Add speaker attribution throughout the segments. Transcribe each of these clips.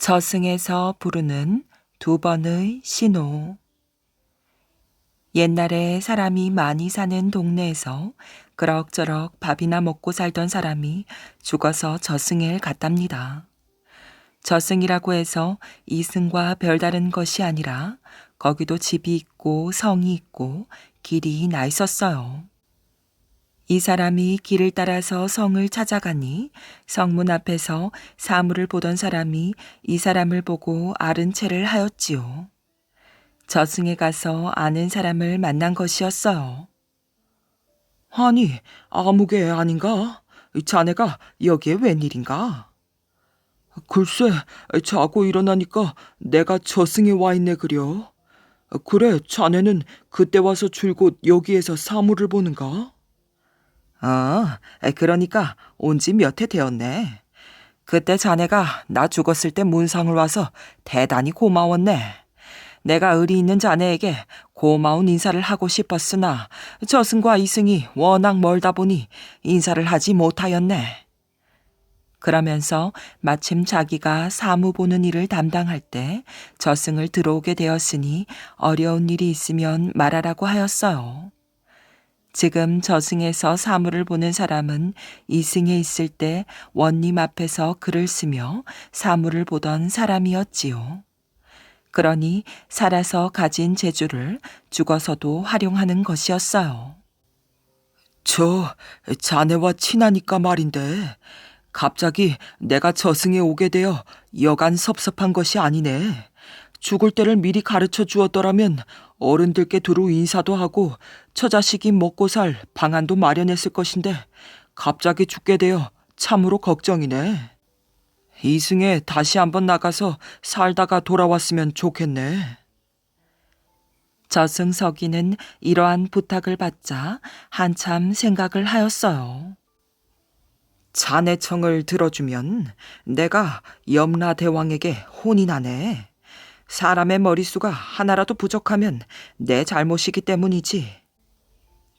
Speaker 1: 저승에서 부르는 두 번의 신호. 옛날에 사람이 많이 사는 동네에서 그럭저럭 밥이나 먹고 살던 사람이 죽어서 저승에 갔답니다. 저승이라고 해서 이승과 별다른 것이 아니라 거기도 집이 있고 성이 있고 길이 나 있었어요. 이 사람이 길을 따라서 성을 찾아가니 성문 앞에서 사물을 보던 사람이 이 사람을 보고 아른 체를 하였지요. 저승에 가서 아는 사람을 만난 것이었어요. 아니, 아무개 아닌가? 자네가 여기에 웬일인가? 글쎄, 자고 일어나니까 내가 저승에 와 있네 그려. 그래, 자네는 그때 와서 줄곧 여기에서 사물을 보는가? 그러니까 온 지 몇 해 되었네. 그때 자네가 나 죽었을 때 문상을 와서 대단히 고마웠네. 내가 의리 있는 자네에게 고마운 인사를 하고 싶었으나 저승과 이승이 워낙 멀다 보니 인사를 하지 못하였네. 그러면서 마침 자기가 사무 보는 일을 담당할 때 저승을 들어오게 되었으니 어려운 일이 있으면 말하라고 하였어요. 지금 저승에서 사물을 보는 사람은 이승에 있을 때 원님 앞에서 글을 쓰며 사물을 보던 사람이었지요. 그러니 살아서 가진 재주를 죽어서도 활용하는 것이었어요. 자네와 친하니까 말인데 갑자기 내가 저승에 오게 되어 여간 섭섭한 것이 아니네. 죽을 때를 미리 가르쳐 주었더라면 어른들께 두루 인사도 하고 처자식이 먹고 살 방안도 마련했을 것인데 갑자기 죽게 되어 참으로 걱정이네. 이승에 다시 한번 나가서 살다가 돌아왔으면 좋겠네. 저승석이는 이러한 부탁을 받자 한참 생각을 하였어요. 자네 청을 들어주면 내가 염라대왕에게 혼이 나네. 사람의 머릿수가 하나라도 부족하면 내 잘못이기 때문이지.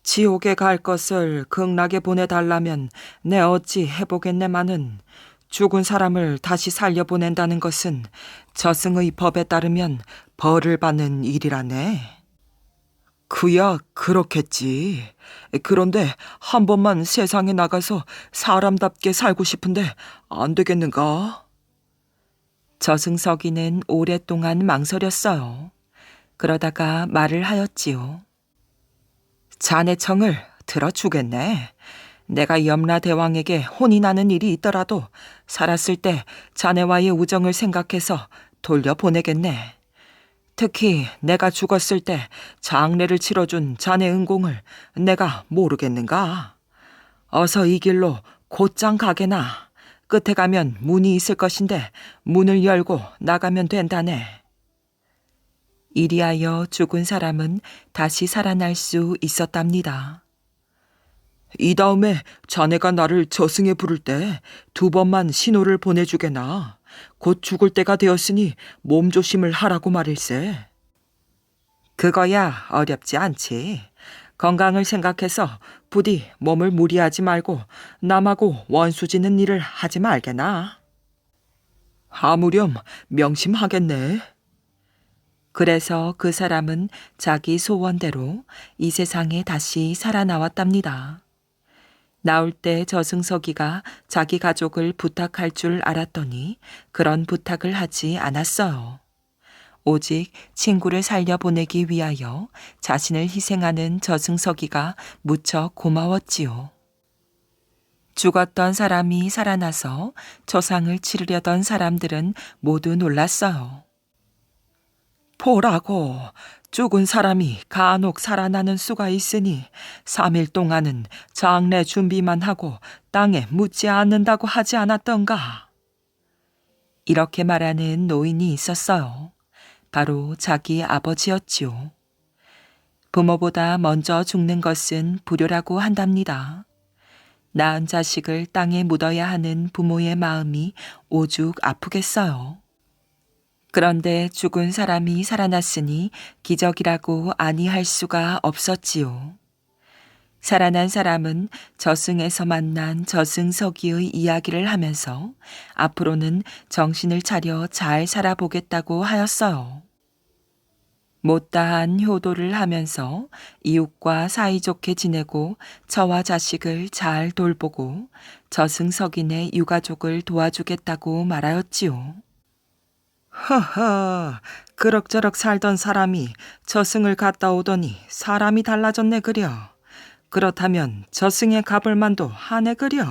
Speaker 1: 지옥에 갈 것을 극락에 보내달라면 내 어찌 해보겠네마는 죽은 사람을 다시 살려보낸다는 것은 저승의 법에 따르면 벌을 받는 일이라네. 그야 그렇겠지. 그런데 한 번만 세상에 나가서 사람답게 살고 싶은데 안 되겠는가? 저승석이는 오랫동안 망설였어요. 그러다가 말을 하였지요. 자네 청을 들어주겠네. 내가 염라대왕에게 혼이 나는 일이 있더라도 살았을 때 자네와의 우정을 생각해서 돌려보내겠네. 특히 내가 죽었을 때 장례를 치러준 자네 은공을 내가 모르겠는가? 어서 이 길로 곧장 가게나. 끝에 가면 문이 있을 것인데 문을 열고 나가면 된다네. 이리하여 죽은 사람은 다시 살아날 수 있었답니다. 이 다음에 자네가 나를 저승에 부를 때 2번만 신호를 보내주게나. 곧 죽을 때가 되었으니 몸조심을 하라고 말일세. 그거야 어렵지 않지. 건강을 생각해서 부디 몸을 무리하지 말고 남하고 원수지는 일을 하지 말게나. 아무렴 명심하겠네. 그래서 그 사람은 자기 소원대로 이 세상에 다시 살아나왔답니다. 나올 때 저승석이가 자기 가족을 부탁할 줄 알았더니 그런 부탁을 하지 않았어요. 오직 친구를 살려보내기 위하여 자신을 희생하는 저승석이가 무척 고마웠지요. 죽었던 사람이 살아나서 조상을 치르려던 사람들은 모두 놀랐어요. 보라고, 죽은 사람이 간혹 살아나는 수가 있으니 3일 동안은 장례 준비만 하고 땅에 묻지 않는다고 하지 않았던가. 이렇게 말하는 노인이 있었어요. 바로 자기 아버지였지요. 부모보다 먼저 죽는 것은 불효라고 한답니다. 낳은 자식을 땅에 묻어야 하는 부모의 마음이 오죽 아프겠어요. 그런데 죽은 사람이 살아났으니 기적이라고 아니할 수가 없었지요. 살아난 사람은 저승에서 만난 저승서기의 이야기를 하면서 앞으로는 정신을 차려 잘 살아보겠다고 하였어요. 못다한 효도를 하면서 이웃과 사이좋게 지내고 저와 자식을 잘 돌보고 저승석인의 유가족을 도와주겠다고 말하였지요. 허허, 그럭저럭 살던 사람이 저승을 갔다 오더니 사람이 달라졌네 그려. 그렇다면 저승에 가볼 만도 하네 그려.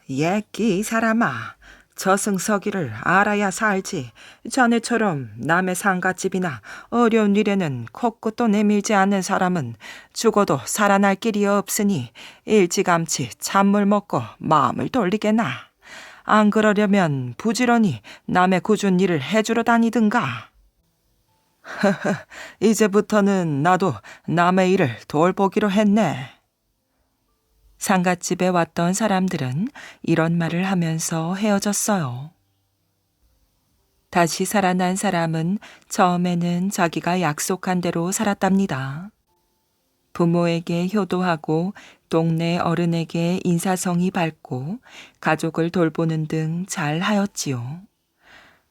Speaker 1: 예끼 이 사람아, 저승서기를 알아야 살지. 자네처럼 남의 상갓집이나 어려운 일에는 코끝도 내밀지 않는 사람은 죽어도 살아날 길이 없으니 일찌감치 찬물 먹고 마음을 돌리게나. 안 그러려면 부지런히 남의 굳은 일을 해주러 다니든가. 이제부터는 나도 남의 일을 돌보기로 했네. 상갓집에 왔던 사람들은 이런 말을 하면서 헤어졌어요. 다시 살아난 사람은 처음에는 자기가 약속한 대로 살았답니다. 부모에게 효도하고 동네 어른에게 인사성이 밝고 가족을 돌보는 등 잘 하였지요.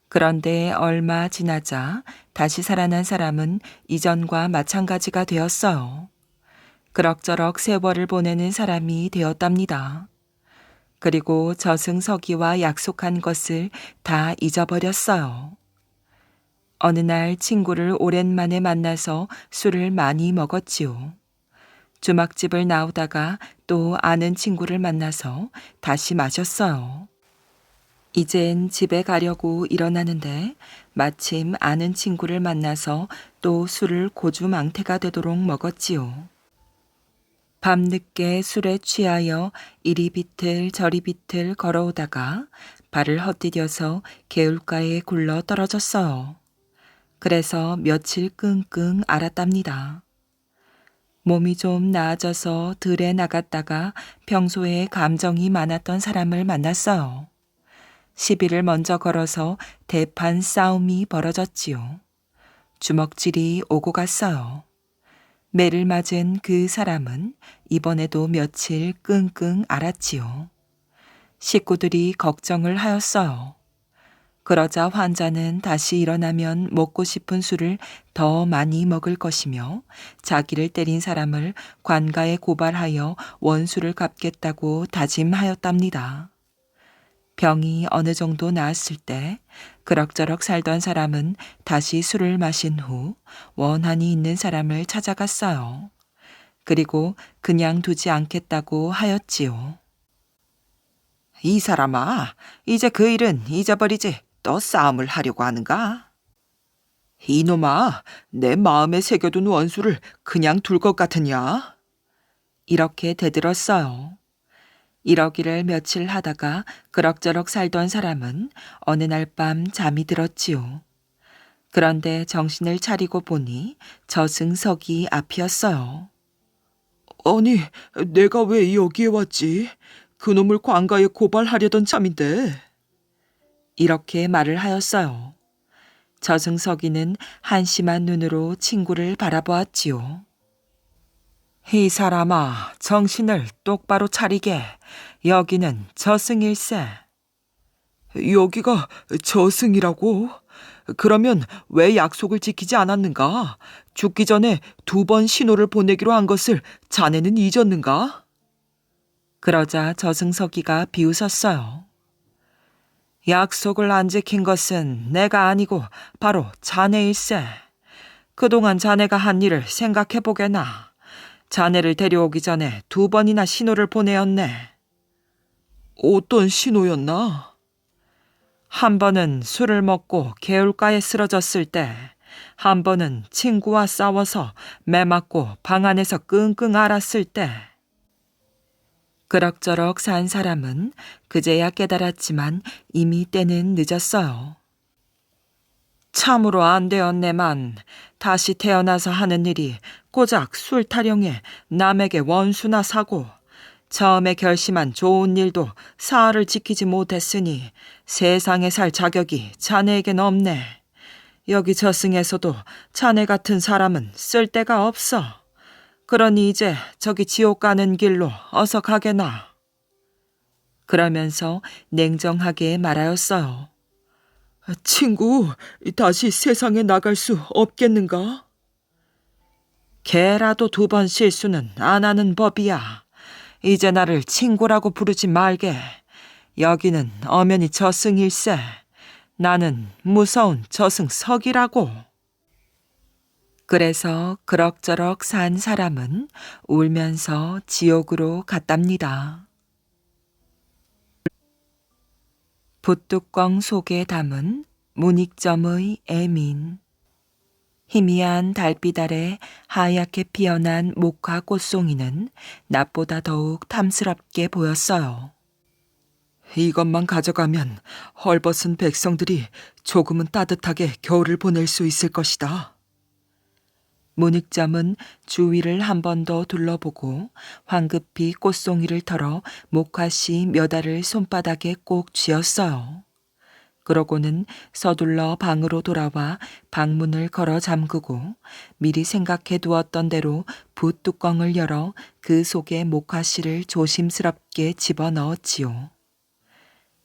Speaker 1: 그런데 얼마 지나자 다시 살아난 사람은 이전과 마찬가지가 되었어요. 그럭저럭 세월을 보내는 사람이 되었답니다. 그리고 저승서기와 약속한 것을 다 잊어버렸어요. 어느 날 친구를 오랜만에 만나서 술을 많이 먹었지요. 주막집을 나오다가 또 아는 친구를 만나서 다시 마셨어요. 이젠 집에 가려고 일어나는데 마침 아는 친구를 만나서 또 술을 고주망태가 되도록 먹었지요. 밤늦게 술에 취하여 이리 비틀 저리 비틀 걸어오다가 발을 헛디뎌서 개울가에 굴러 떨어졌어요. 그래서 며칠 끙끙 앓았답니다. 몸이 좀 나아져서 들에 나갔다가 평소에 감정이 많았던 사람을 만났어요. 시비를 먼저 걸어서 대판 싸움이 벌어졌지요. 주먹질이 오고 갔어요. 매를 맞은 그 사람은 이번에도 며칠 끙끙 앓았지요. 식구들이 걱정을 하였어요. 그러자 환자는 다시 일어나면 먹고 싶은 술을 더 많이 먹을 것이며 자기를 때린 사람을 관가에 고발하여 원수를 갚겠다고 다짐하였답니다. 병이 어느 정도 나았을 때 그럭저럭 살던 사람은 다시 술을 마신 후 원한이 있는 사람을 찾아갔어요. 그리고 그냥 두지 않겠다고 하였지요. 이 사람아, 이제 그 일은 잊어버리지 또 싸움을 하려고 하는가? 이놈아, 내 마음에 새겨둔 원수를 그냥 둘 것 같으냐? 이렇게 대들었어요. 이러기를 며칠 하다가 그럭저럭 살던 사람은 어느 날 밤 잠이 들었지요. 그런데 정신을 차리고 보니 저승석이 앞이었어요. 아니, 내가 왜 여기에 왔지? 그놈을 관가에 고발하려던 참인데. 이렇게 말을 하였어요. 저승석이는 한심한 눈으로 친구를 바라보았지요. 이 사람아, 정신을 똑바로 차리게. 여기는 저승일세. 여기가 저승이라고? 그러면 왜 약속을 지키지 않았는가? 죽기 전에 2번 신호를 보내기로 한 것을 자네는 잊었는가? 그러자 저승석이가 비웃었어요. 약속을 안 지킨 것은 내가 아니고 바로 자네일세. 그동안 자네가 한 일을 생각해보게나. 자네를 데려오기 전에 2번이나 신호를 보내었네. 어떤 신호였나? 한 번은 술을 먹고 개울가에 쓰러졌을 때, 한 번은 친구와 싸워서 매 맞고 방 안에서 끙끙 앓았을 때. 그럭저럭 산 사람은 그제야 깨달았지만 이미 때는 늦었어요. 참으로 안 되었네만. 다시 태어나서 하는 일이 고작 술 타령에 남에게 원수나 사고, 처음에 결심한 좋은 일도 사흘을 지키지 못했으니 세상에 살 자격이 자네에겐 없네. 여기 저승에서도 자네 같은 사람은 쓸데가 없어. 그러니 이제 저기 지옥 가는 길로 어서 가게나. 그러면서 냉정하게 말하였어요. 친구, 다시 세상에 나갈 수 없겠는가? 개라도 2번 실수는 안 하는 법이야. 이제 나를 친구라고 부르지 말게. 여기는 엄연히 저승일세. 나는 무서운 저승석이라고. 그래서 그럭저럭 산 사람은 울면서 지옥으로 갔답니다. 붓뚜껑 속에 담은 문익점의 애민. 희미한 달빛 아래 하얗게 피어난 목화 꽃송이는 낮보다 더욱 탐스럽게 보였어요. 이것만 가져가면 헐벗은 백성들이 조금은 따뜻하게 겨울을 보낼 수 있을 것이다. 문익점은 주위를 한 번 더 둘러보고 황급히 꽃송이를 털어 목화씨 몇 알을 손바닥에 꼭 쥐었어요. 그러고는 서둘러 방으로 돌아와 방문을 걸어 잠그고 미리 생각해 두었던 대로 붓뚜껑을 열어 그 속에 목화씨를 조심스럽게 집어넣었지요.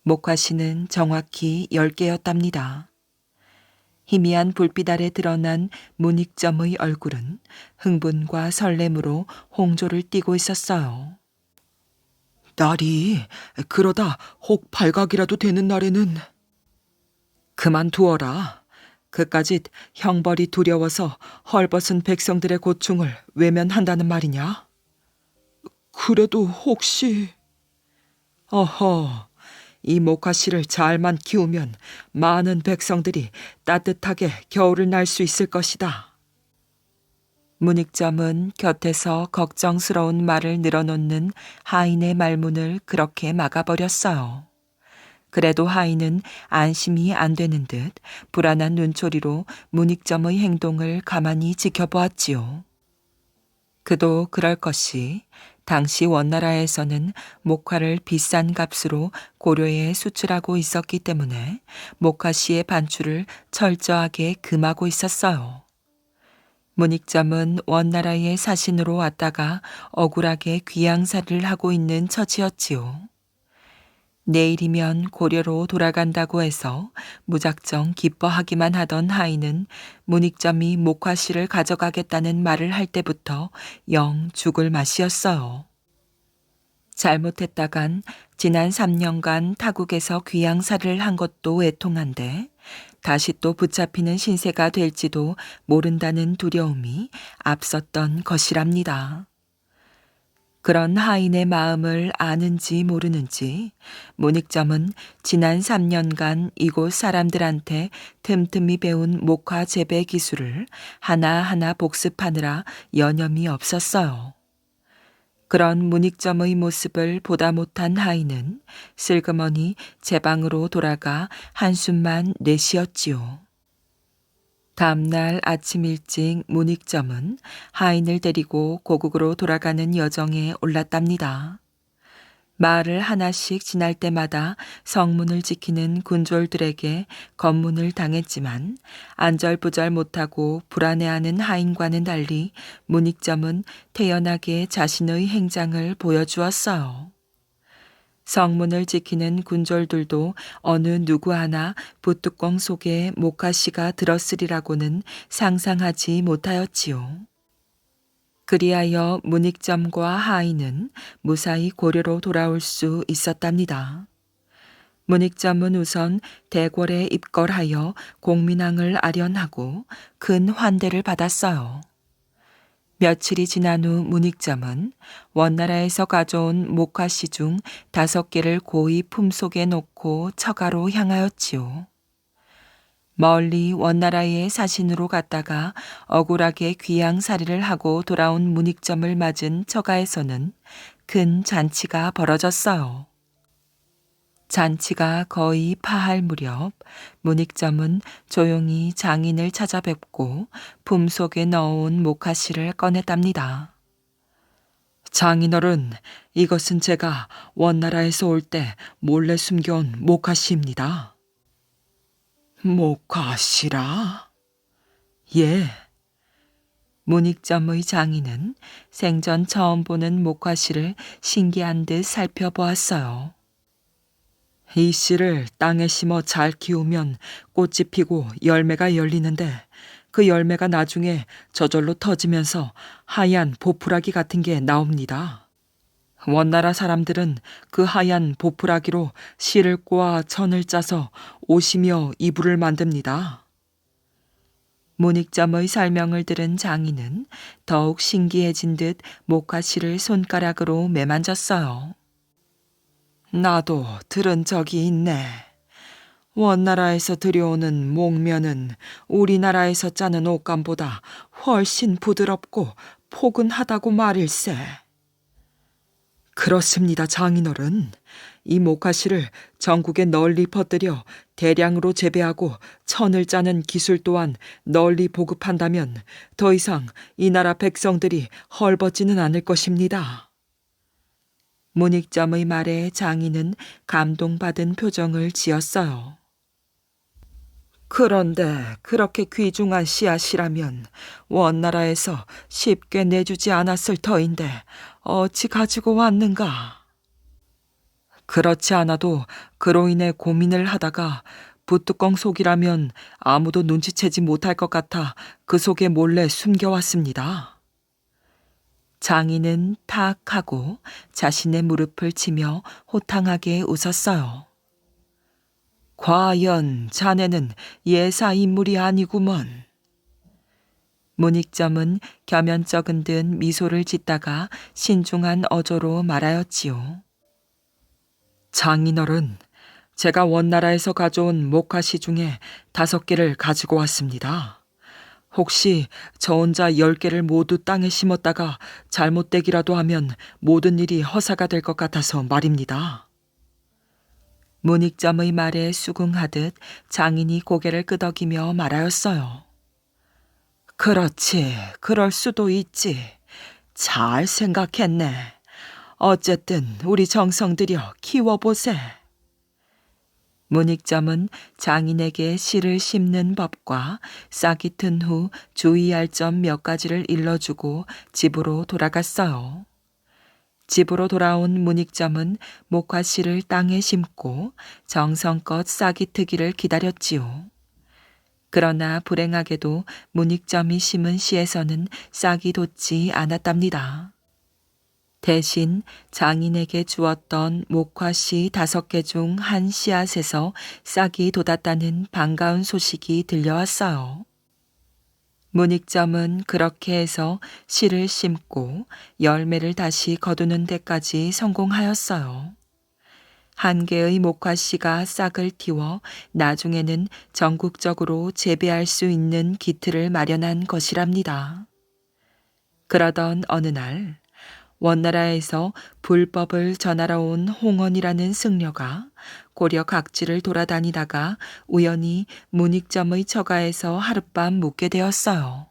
Speaker 1: 목화씨는 정확히 10개였답니다. 희미한 불빛 아래 드러난 문익점의 얼굴은 흥분과 설렘으로 홍조를 띠고 있었어요. 날이 그러다 혹 발각이라도 되는 날에는 그만두어라. 그까짓 형벌이 두려워서 헐벗은 백성들의 고충을 외면한다는 말이냐? 그래도 혹시... 어허, 이 목화씨를 잘만 키우면 많은 백성들이 따뜻하게 겨울을 날 수 있을 것이다. 문익점은 곁에서 걱정스러운 말을 늘어놓는 하인의 말문을 그렇게 막아버렸어요. 그래도 하인은 안심이 안 되는 듯 불안한 눈초리로 문익점의 행동을 가만히 지켜보았지요. 그도 그럴 것이 당시 원나라에서는 목화를 비싼 값으로 고려에 수출하고 있었기 때문에 목화씨의 반출을 철저하게 금하고 있었어요. 문익점은 원나라의 사신으로 왔다가 억울하게 귀양살이를 하고 있는 처지였지요. 내일이면 고려로 돌아간다고 해서 무작정 기뻐하기만 하던 하인은 문익점이 목화씨를 가져가겠다는 말을 할 때부터 영 죽을 맛이었어요. 잘못했다간 지난 3년간 타국에서 귀양살이를 한 것도 애통한데 다시 또 붙잡히는 신세가 될지도 모른다는 두려움이 앞섰던 것이랍니다. 그런 하인의 마음을 아는지 모르는지 문익점은 지난 3년간 이곳 사람들한테 틈틈이 배운 목화 재배 기술을 하나하나 복습하느라 여념이 없었어요. 그런 문익점의 모습을 보다 못한 하인은 슬그머니 제 방으로 돌아가 한숨만 내쉬었지요. 다음날 아침 일찍 문익점은 하인을 데리고 고국으로 돌아가는 여정에 올랐답니다. 마을을 하나씩 지날 때마다 성문을 지키는 군졸들에게 검문을 당했지만 안절부절 못하고 불안해하는 하인과는 달리 문익점은 태연하게 자신의 행장을 보여주었어요. 성문을 지키는 군졸들도 어느 누구 하나 붓뚜껑 속에 목화씨가 들었으리라고는 상상하지 못하였지요. 그리하여 문익점과 하인은 무사히 고려로 돌아올 수 있었답니다. 문익점은 우선 대궐에 입궐하여 공민왕을 아련하고 큰 환대를 받았어요. 며칠이 지난 후 문익점은 원나라에서 가져온 목화씨 중 5개를 고이 품속에 놓고 처가로 향하였지요. 멀리 원나라의 사신으로 갔다가 억울하게 귀양살이를 하고 돌아온 문익점을 맞은 처가에서는 큰 잔치가 벌어졌어요. 잔치가 거의 파할 무렵 문익점은 조용히 장인을 찾아뵙고 품속에 넣어온 목화씨를 꺼냈답니다. 장인어른, 이것은 제가 원나라에서 올 때 몰래 숨겨온 목화씨입니다. 목화씨라? 예. 문익점의 장인은 생전 처음 보는 목화씨를 신기한 듯 살펴보았어요. 이 씨를 땅에 심어 잘 키우면 꽃이 피고 열매가 열리는데 그 열매가 나중에 저절로 터지면서 하얀 보풀아기 같은 게 나옵니다. 원나라 사람들은 그 하얀 보풀아기로 씨를 꼬아 천을 짜서 옷이며 이불을 만듭니다. 문익점의 설명을 들은 장인은 더욱 신기해진 듯 목화씨를 손가락으로 매만졌어요. 나도 들은 적이 있네. 원나라에서 들여오는 목면은 우리나라에서 짜는 옷감보다 훨씬 부드럽고 포근하다고 말일세. 그렇습니다, 장인어른. 이 목화씨를 전국에 널리 퍼뜨려 대량으로 재배하고 천을 짜는 기술 또한 널리 보급한다면 더 이상 이 나라 백성들이 헐벗지는 않을 것입니다. 문익점의 말에 장인은 감동받은 표정을 지었어요. 그런데 그렇게 귀중한 씨앗이라면 원나라에서 쉽게 내주지 않았을 터인데 어찌 가지고 왔는가? 그렇지 않아도 그로 인해 고민을 하다가 붓뚜껑 속이라면 아무도 눈치채지 못할 것 같아 그 속에 몰래 숨겨왔습니다. 장인은 탁 하고 자신의 무릎을 치며 호탕하게 웃었어요. 과연 자네는 예사 인물이 아니구먼. 문익점은 겸연쩍은 듯 미소를 짓다가 신중한 어조로 말하였지요. 장인어른, 제가 원나라에서 가져온 목화씨 중에 5개를 가지고 왔습니다. 혹시 저 혼자 10개를 모두 땅에 심었다가 잘못되기라도 하면 모든 일이 허사가 될 것 같아서 말입니다. 문익점의 말에 수긍하듯 장인이 고개를 끄덕이며 말하였어요. 그렇지, 그럴 수도 있지. 잘 생각했네. 어쨌든 우리 정성 들여 키워보세. 문익점은 장인에게 씨를 심는 법과 싹이 튼 후 주의할 점 몇 가지를 일러주고 집으로 돌아갔어요. 집으로 돌아온 문익점은 목화씨를 땅에 심고 정성껏 싹이 트기를 기다렸지요. 그러나 불행하게도 문익점이 심은 씨에서는 싹이 돋지 않았답니다. 대신 장인에게 주었던 목화씨 5개 중 한 씨앗에서 싹이 돋았다는 반가운 소식이 들려왔어요. 문익점은 그렇게 해서 씨를 심고 열매를 다시 거두는 데까지 성공하였어요. 1개의 목화씨가 싹을 틔워 나중에는 전국적으로 재배할 수 있는 기틀을 마련한 것이랍니다. 그러던 어느 날 원나라에서 불법을 전하러 온 홍원이라는 승려가 고려 각지를 돌아다니다가 우연히 문익점의 처가에서 하룻밤 묵게 되었어요.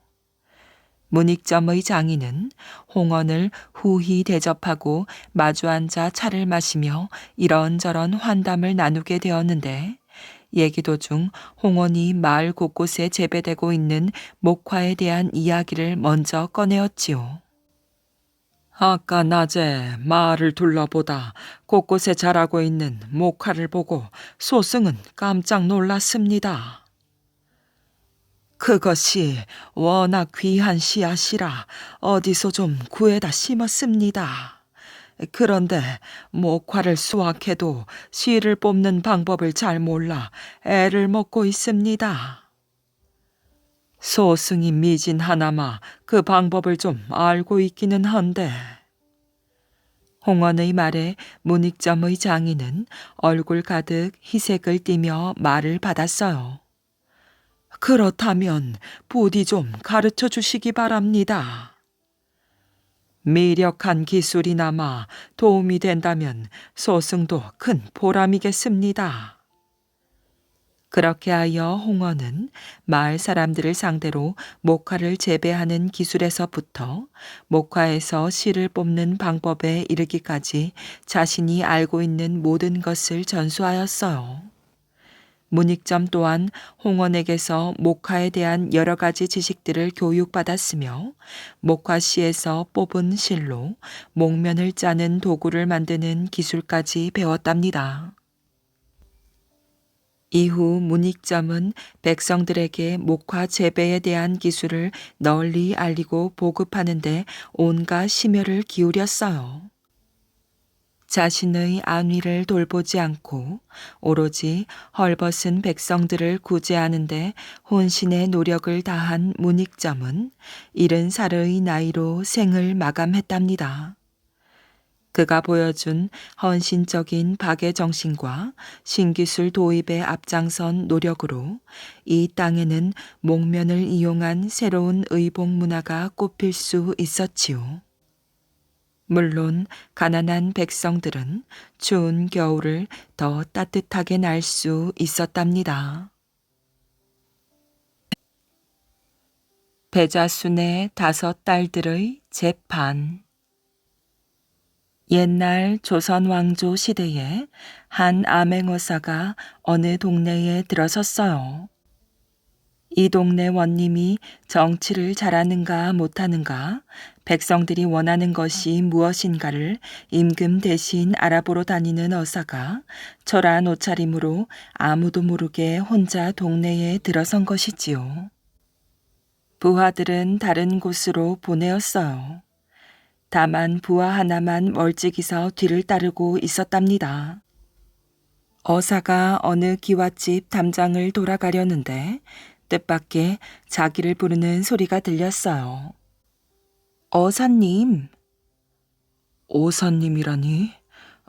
Speaker 1: 문익점의 장인은 홍원을 후히 대접하고 마주 앉아 차를 마시며 이런저런 환담을 나누게 되었는데 얘기 도중 홍원이 마을 곳곳에 재배되고 있는 목화에 대한 이야기를 먼저 꺼내었지요. 아까 낮에 마을을 둘러보다 곳곳에 자라고 있는 목화를 보고 소승은 깜짝 놀랐습니다. 그것이 워낙 귀한 씨앗이라 어디서 좀 구해다 심었습니다. 그런데 목화를 수확해도 씨를 뽑는 방법을 잘 몰라 애를 먹고 있습니다. 소승이 미진 하나마 그 방법을 좀 알고 있기는 한데. 홍원의 말에 문익점의 장인은 얼굴 가득 희색을 띠며 말을 받았어요. 그렇다면 부디 좀 가르쳐 주시기 바랍니다. 미력한 기술이나마 도움이 된다면 소승도 큰 보람이겠습니다. 그렇게 하여 홍원은 마을 사람들을 상대로 목화를 재배하는 기술에서부터 목화에서 씨를 뽑는 방법에 이르기까지 자신이 알고 있는 모든 것을 전수하였어요. 문익점 또한 홍원에게서 목화에 대한 여러 가지 지식들을 교육받았으며 목화씨에서 뽑은 실로 목면을 짜는 도구를 만드는 기술까지 배웠답니다. 이후 문익점은 백성들에게 목화 재배에 대한 기술을 널리 알리고 보급하는 데 온갖 심혈을 기울였어요. 자신의 안위를 돌보지 않고 오로지 헐벗은 백성들을 구제하는 데 혼신의 노력을 다한 문익점은 70살의 나이로 생을 마감했답니다. 그가 보여준 헌신적인 박애 정신과 신기술 도입에 앞장선 노력으로 이 땅에는 목면을 이용한 새로운 의복 문화가 꽃필 수 있었지요. 물론 가난한 백성들은 추운 겨울을 더 따뜻하게 날 수 있었답니다. 배자순의 5딸들의 재판. 옛날 조선 왕조 시대에 한 암행어사가 어느 동네에 들어섰어요. 이 동네 원님이 정치를 잘하는가 못하는가, 백성들이 원하는 것이 무엇인가를 임금 대신 알아보러 다니는 어사가 초라한 옷차림으로 아무도 모르게 혼자 동네에 들어선 것이지요. 부하들은 다른 곳으로 보내었어요. 다만 부하 하나만 멀찍이서 뒤를 따르고 있었답니다. 어사가 어느 기와집 담장을 돌아가려는데 뜻밖의 자기를 부르는 소리가 들렸어요. 어사님. 어사님이라니?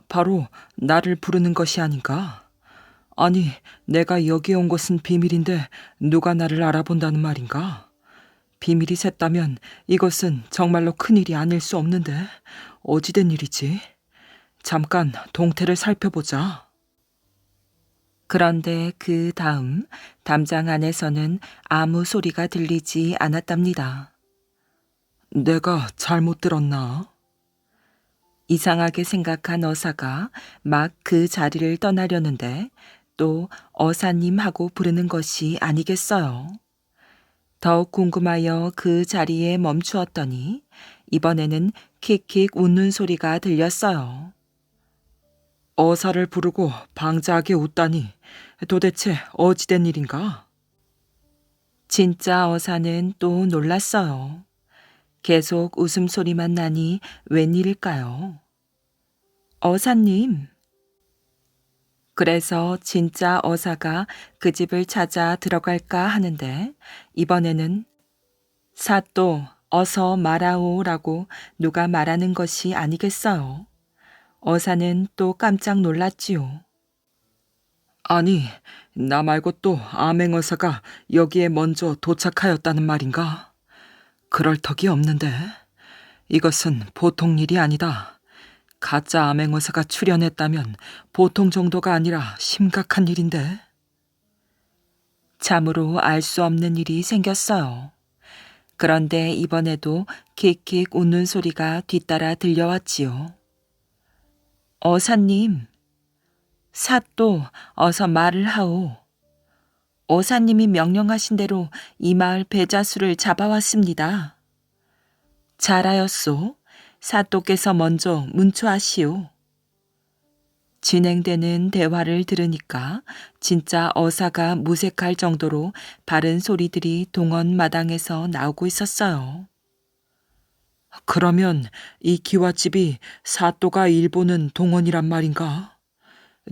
Speaker 1: 바로 나를 부르는 것이 아닌가? 아니, 내가 여기 온 것은 비밀인데 누가 나를 알아본다는 말인가? 비밀이 샜다면 이것은 정말로 큰일이 아닐 수 없는데 어찌된 일이지? 잠깐 동태를 살펴보자. 그런데 그 다음 담장 안에서는 아무 소리가 들리지 않았답니다. 내가 잘못 들었나? 이상하게 생각한 어사가 막 그 자리를 떠나려는데 또 어사님 하고 부르는 것이 아니겠어요. 더욱 궁금하여 그 자리에 멈추었더니 이번에는 킥킥 웃는 소리가 들렸어요. 어사를 부르고 방자하게 웃다니 도대체 어찌된 일인가? 진짜 어사는 또 놀랐어요. 계속 웃음소리만 나니 웬일일까요? 어사님. 그래서 진짜 어사가 그 집을 찾아 들어갈까 하는데 이번에는 사또 어서 말하오라고 누가 말하는 것이 아니겠어요. 어사는 또 깜짝 놀랐지요. 아니, 나 말고 또 암행어사가 여기에 먼저 도착하였다는 말인가? 그럴 턱이 없는데. 이것은 보통 일이 아니다. 가짜 암행어사가 출연했다면 보통 정도가 아니라 심각한 일인데. 참으로 알 수 없는 일이 생겼어요. 그런데 이번에도 킥킥 웃는 소리가 뒤따라 들려왔지요. 어사님. 사또 어서 말을 하오. 어사님이 명령하신 대로 이 마을 배자수를 잡아왔습니다. 잘하였소. 사또께서 먼저 문초하시오. 진행되는 대화를 들으니까 진짜 어사가 무색할 정도로 바른 소리들이 동원 마당에서 나오고 있었어요. 그러면 이 기와집이 사또가 일보는 동원이란 말인가?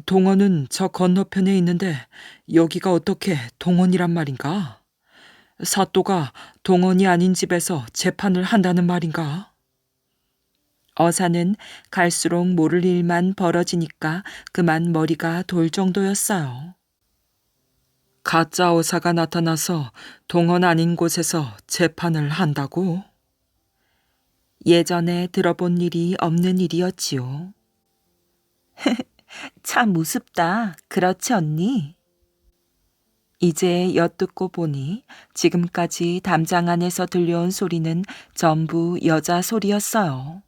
Speaker 1: 동원은 저 건너편에 있는데 여기가 어떻게 동원이란 말인가? 사또가 동원이 아닌 집에서 재판을 한다는 말인가? 어사는 갈수록 모를 일만 벌어지니까 그만 머리가 돌 정도였어요. 가짜 어사가 나타나서 동원 아닌 곳에서 재판을 한다고? 예전에 들어본 일이 없는 일이었지요. 참 우습다. 그렇지 않니? 이제 엿듣고 보니 지금까지 담장 안에서 들려온 소리는 전부 여자 소리였어요.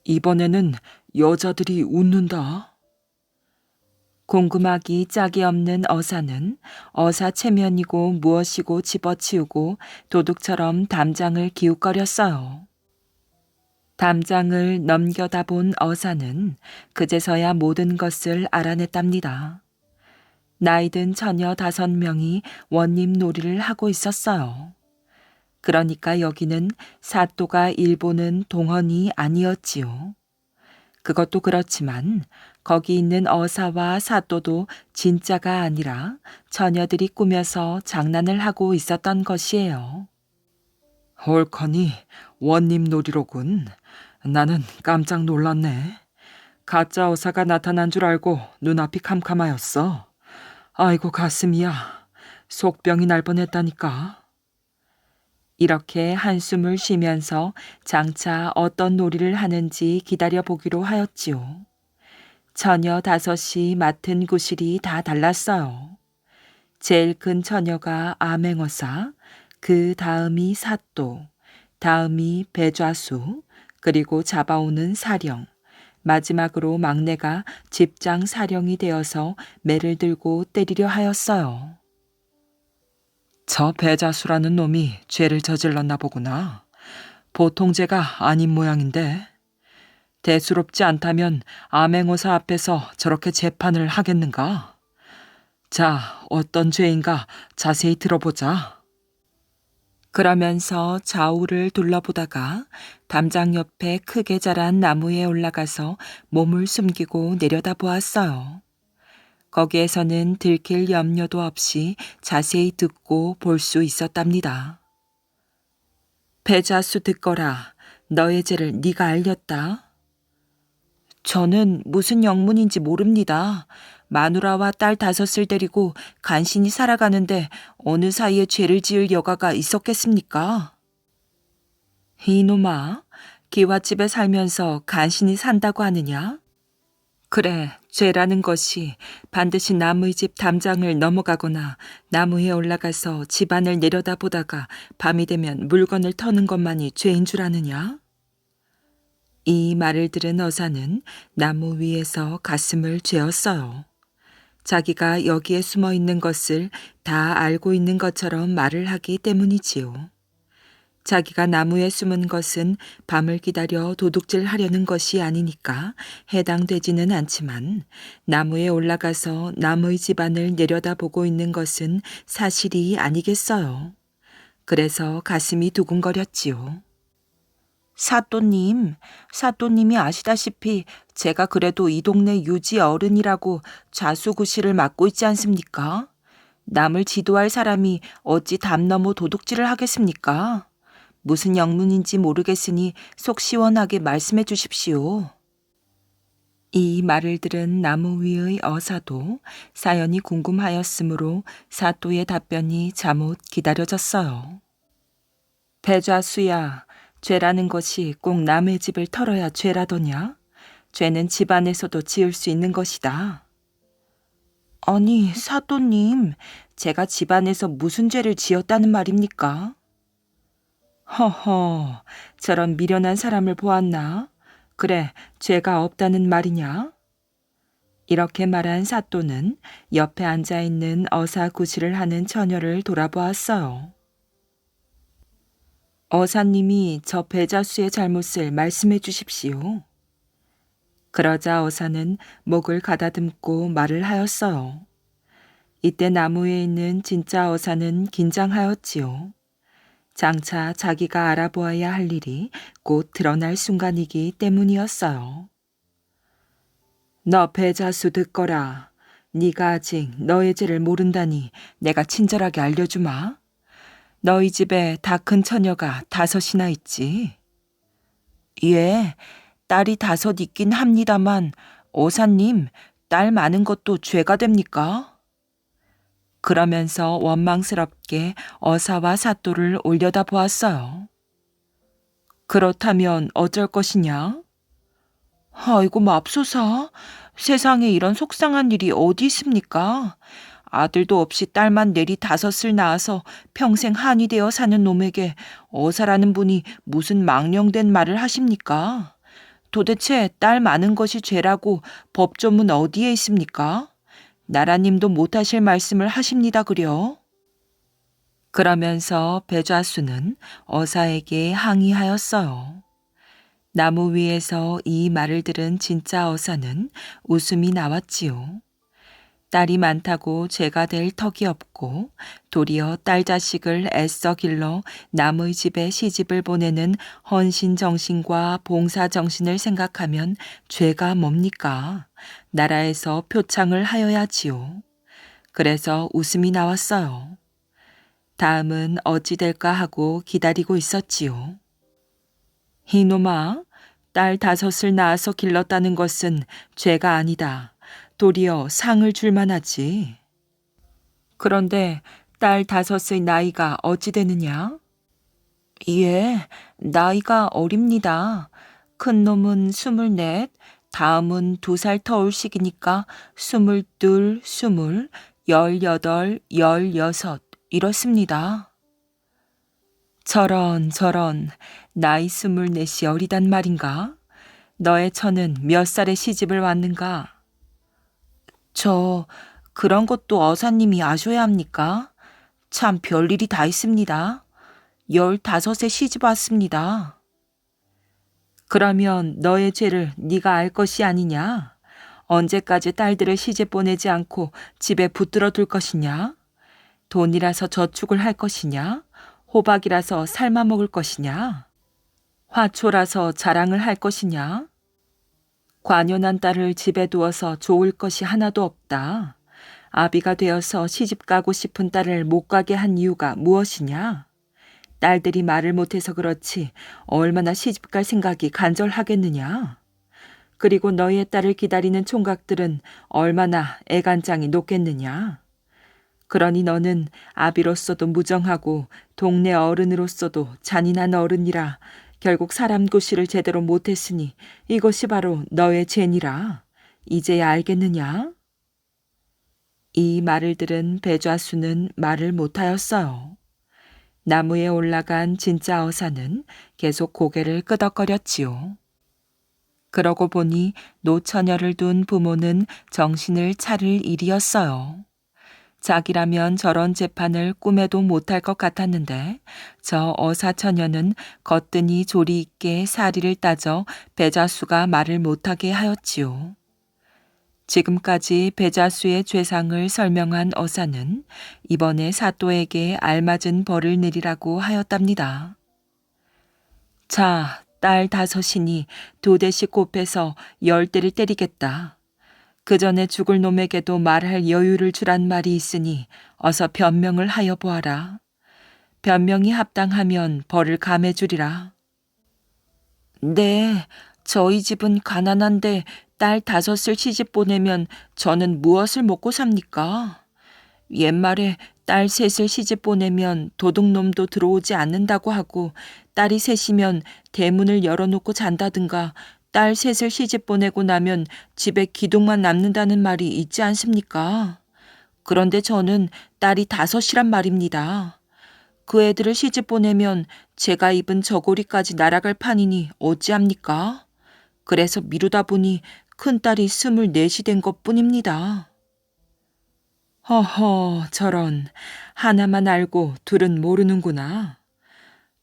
Speaker 1: 이번에는 여자들이 웃는다. 궁금하기 짝이 없는 어사는 어사 체면이고 무엇이고 집어치우고 도둑처럼 담장을 기웃거렸어요. 담장을 넘겨다 본 어사는 그제서야 모든 것을 알아냈답니다. 나이든 처녀 5명이 원님 놀이를 하고 있었어요. 그러니까 여기는 사또가 일보는 동헌이 아니었지요. 그것도 그렇지만 거기 있는 어사와 사또도 진짜가 아니라 처녀들이 꾸며서 장난을 하고 있었던 것이에요. 옳거니 원님 놀이로군. 나는 깜짝 놀랐네. 가짜 어사가 나타난 줄 알고 눈앞이 캄캄하였어. 아이고 가슴이야. 속병이 날 뻔했다니까. 이렇게 한숨을 쉬면서 장차 어떤 놀이를 하는지 기다려보기로 하였지요. 처녀 5이 맡은 구실이 다 달랐어요. 제일 큰 처녀가 암행어사, 그 다음이 사또, 다음이 배좌수, 그리고 잡아오는 사령, 마지막으로 막내가 집장 사령이 되어서 매를 들고 때리려 하였어요. 저 배자수라는 놈이 죄를 저질렀나 보구나. 보통 죄가 아닌 모양인데. 대수롭지 않다면 암행어사 앞에서 저렇게 재판을 하겠는가? 자, 어떤 죄인가 자세히 들어보자. 그러면서 좌우를 둘러보다가 담장 옆에 크게 자란 나무에 올라가서 몸을 숨기고 내려다보았어요. 거기에서는 들킬 염려도 없이 자세히 듣고 볼 수 있었답니다. 배자수 듣거라. 너의 죄를 네가 알렸다. 저는 무슨 영문인지 모릅니다. 마누라와 딸 5을 데리고 간신히 살아가는데 어느 사이에 죄를 지을 여가가 있었겠습니까? 이놈아, 기와집에 살면서 간신히 산다고 하느냐? 그래, 죄라는 것이 반드시 남의 집 담장을 넘어가거나 나무에 올라가서 집안을 내려다보다가 밤이 되면 물건을 터는 것만이 죄인 줄 아느냐? 이 말을 들은 어사는 나무 위에서 가슴을 죄었어요. 자기가 여기에 숨어 있는 것을 다 알고 있는 것처럼 말을 하기 때문이지요. 자기가 나무에 숨은 것은 밤을 기다려 도둑질 하려는 것이 아니니까 해당되지는 않지만 나무에 올라가서 남의 집안을 내려다보고 있는 것은 사실이 아니겠어요. 그래서 가슴이 두근거렸지요. 사또님이 아시다시피 제가 그래도 이 동네 유지 어른이라고 좌수구실을 맡고 있지 않습니까? 남을 지도할 사람이 어찌 담 넘어 도둑질을 하겠습니까? 무슨 영문인지 모르겠으니 속 시원하게 말씀해 주십시오. 이 말을 들은 나무 위의 어사도 사연이 궁금하였으므로 사또의 답변이 잠옷 기다려졌어요. 배좌수야, 죄라는 것이 꼭 남의 집을 털어야 죄라더냐? 죄는 집안에서도 지을 수 있는 것이다. 아니, 사또님, 제가 집안에서 무슨 죄를 지었다는 말입니까? 허허, 저런 미련한 사람을 보았나? 그래, 죄가 없다는 말이냐? 이렇게 말한 사또는 옆에 앉아있는 어사구실을 하는 처녀를 돌아보았어요. 어사님이 저 배자수의 잘못을 말씀해 주십시오. 그러자 어사는 목을 가다듬고 말을 하였어요. 이때 나무에 있는 진짜 어사는 긴장하였지요. 장차 자기가 알아보아야 할 일이 곧 드러날 순간이기 때문이었어요. 너 배자수 듣거라. 네가 아직 너의 죄를 모른다니 내가 친절하게 알려주마. 너희 집에 다 큰 처녀가 5이나 있지. 예, 딸이 5 있긴 합니다만 어사님, 딸 많은 것도 죄가 됩니까? 그러면서 원망스럽게 어사와 사또를 올려다보았어요. 그렇다면 어쩔 것이냐? 아이고 맙소사, 세상에 이런 속상한 일이 어디 있습니까? 아들도 없이 딸만 내리 5을 낳아서 평생 한이 되어 사는 놈에게 어사라는 분이 무슨 망령된 말을 하십니까? 도대체 딸 많은 것이 죄라고 법조문 어디에 있습니까? 나라님도 못하실 말씀을 하십니다 그려. 그러면서 배좌수는 어사에게 항의하였어요. 나무 위에서 이 말을 들은 진짜 어사는 웃음이 나왔지요. 딸이 많다고 죄가 될 턱이 없고 도리어 딸 자식을 애써 길러 남의 집에 시집을 보내는 헌신 정신과 봉사 정신을 생각하면 죄가 뭡니까? 나라에서 표창을 하여야지요. 그래서 웃음이 나왔어요. 다음은 어찌 될까 하고 기다리고 있었지요. 이놈아, 딸 5을 낳아서 길렀다는 것은 죄가 아니다. 도리어 상을 줄 만하지. 그런데 딸 5의 나이가 어찌 되느냐? 예, 나이가 어립니다. 큰 놈은 24, 다음은 2살 터울 시기니까 22, 20, 18, 16 이렇습니다. 저런, 나이 24이 어리단 말인가? 너의 처는 몇 살에 시집을 왔는가? 그런 것도 어사님이 아셔야 합니까? 참 별일이 다 있습니다. 15에 시집 왔습니다. 그러면 너의 죄를 네가 알 것이 아니냐? 언제까지 딸들을 시집 보내지 않고 집에 붙들어 둘 것이냐? 돈이라서 저축을 할 것이냐? 호박이라서 삶아 먹을 것이냐? 화초라서 자랑을 할 것이냐? 관연한 딸을 집에 두어서 좋을 것이 하나도 없다. 아비가 되어서 시집 가고 싶은 딸을 못 가게 한 이유가 무엇이냐? 딸들이 말을 못해서 그렇지 얼마나 시집 갈 생각이 간절하겠느냐? 그리고 너희의 딸을 기다리는 총각들은 얼마나 애간장이 높겠느냐? 그러니 너는 아비로서도 무정하고 동네 어른으로서도 잔인한 어른이라 결국 사람 고시를 제대로 못했으니 이것이 바로 너의 죄니라. 이제야 알겠느냐? 이 말을 들은 배좌수는 말을 못하였어요. 나무에 올라간 진짜 어사는 계속 고개를 끄덕거렸지요. 그러고 보니 노처녀를 둔 부모는 정신을 차릴 일이었어요. 자기라면 저런 재판을 꿈에도 못할 것 같았는데 저 어사처녀는 거뜬히 조리 있게 사리를 따져 배자수가 말을 못하게 하였지요. 지금까지 배자수의 죄상을 설명한 어사는 이번에 사또에게 알맞은 벌을 내리라고 하였답니다. 자, 딸 5이니 2대씩 곱해서 10대를 때리겠다. 그 전에 죽을 놈에게도 말할 여유를 주란 말이 있으니 어서 변명을 하여 보아라. 변명이 합당하면 벌을 감해 주리라. 네, 저희 집은 가난한데 딸 5을 시집 보내면 저는 무엇을 먹고 삽니까? 옛말에 딸 3을 시집 보내면 도둑놈도 들어오지 않는다고 하고 딸이 3이면 대문을 열어놓고 잔다든가 딸 3을 시집 보내고 나면 집에 기둥만 남는다는 말이 있지 않습니까? 그런데 저는 딸이 5이란 말입니다. 그 애들을 시집 보내면 제가 입은 저고리까지 날아갈 판이니 어찌합니까? 그래서 미루다 보니 큰딸이 24이 된 것뿐입니다. 허허, 저런, 하나만 알고 둘은 모르는구나.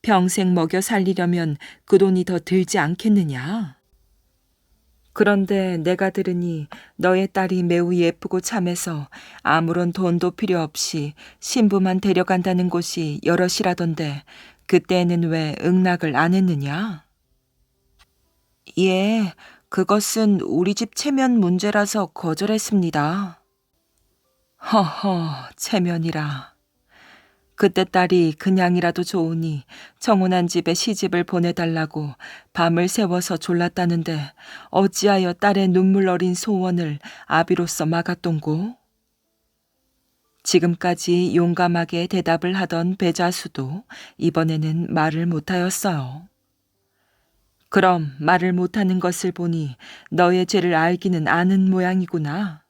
Speaker 1: 평생 먹여 살리려면 그 돈이 더 들지 않겠느냐? 그런데 내가 들으니 너의 딸이 매우 예쁘고 참해서 아무런 돈도 필요 없이 신부만 데려간다는 곳이 여럿이라던데 그때는 왜 응낙을 안 했느냐? 예, 그것은 우리 집 체면 문제라서 거절했습니다. 허허, 체면이라. 그때 딸이 그냥이라도 좋으니 청혼한 집에 시집을 보내달라고 밤을 새워서 졸랐다는데 어찌하여 딸의 눈물 어린 소원을 아비로서 막았던고? 지금까지 용감하게 대답을 하던 배자수도 이번에는 말을 못하였어요. 그럼 말을 못하는 것을 보니 너의 죄를 알기는 아는 모양이구나.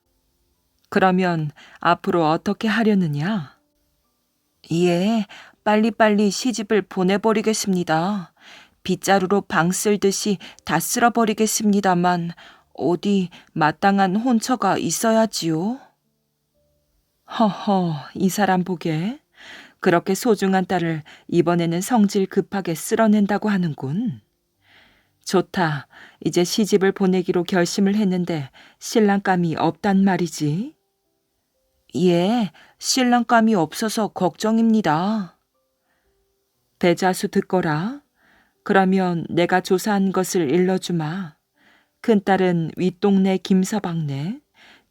Speaker 1: 그러면 앞으로 어떻게 하려느냐? 예, 빨리빨리 시집을 보내버리겠습니다. 빗자루로 방 쓸듯이 다 쓸어버리겠습니다만 어디 마땅한 혼처가 있어야지요. 허허, 이 사람 보게. 그렇게 소중한 딸을 이번에는 성질 급하게 쓸어낸다고 하는군. 좋다. 이제 시집을 보내기로 결심을 했는데 신랑감이 없단 말이지. 예, 신랑감이 없어서 걱정입니다. 배자수 듣거라. 그러면 내가 조사한 것을 일러주마. 큰딸은 윗동네 김서방네,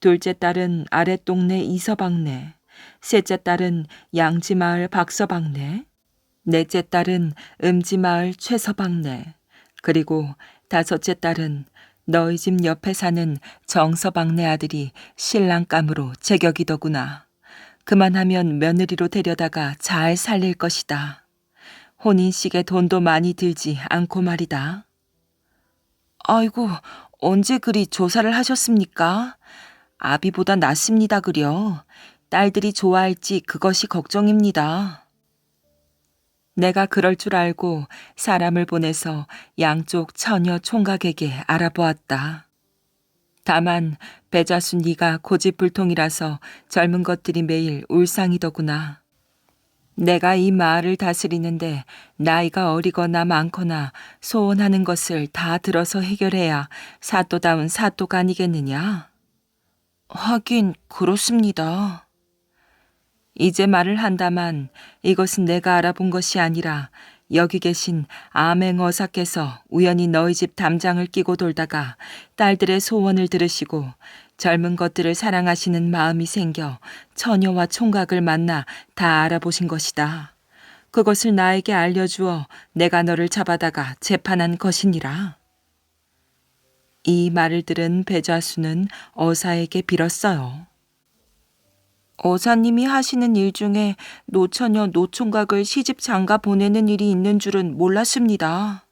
Speaker 1: 둘째 딸은 아랫동네 이서방네, 셋째 딸은 양지마을 박서방네, 넷째 딸은 음지마을 최서방네, 그리고 다섯째 딸은 너희 집 옆에 사는 정서방네 아들이 신랑감으로 제격이더구나. 그만하면 며느리로 데려다가 잘 살릴 것이다. 혼인식에 돈도 많이 들지 않고 말이다. 아이고, 언제 그리 조사를 하셨습니까? 아비보다 낫습니다 그려. 딸들이 좋아할지 그것이 걱정입니다. 내가 그럴 줄 알고 사람을 보내서 양쪽 처녀 총각에게 알아보았다. 다만 배자수 네가 고집불통이라서 젊은 것들이 매일 울상이더구나. 내가 이 마을을 다스리는데 나이가 어리거나 많거나 소원하는 것을 다 들어서 해결해야 사또다운 사또가 아니겠느냐? 하긴 그렇습니다. 이제 말을 한다만 이것은 내가 알아본 것이 아니라 여기 계신 암행어사께서 우연히 너희 집 담장을 끼고 돌다가 딸들의 소원을 들으시고 젊은 것들을 사랑하시는 마음이 생겨 처녀와 총각을 만나 다 알아보신 것이다. 그것을 나에게 알려주어 내가 너를 잡아다가 재판한 것이니라. 이 말을 들은 배자수는 어사에게 빌었어요. 어사님이 하시는 일 중에 노처녀 노총각을 시집 장가 보내는 일이 있는 줄은 몰랐습니다.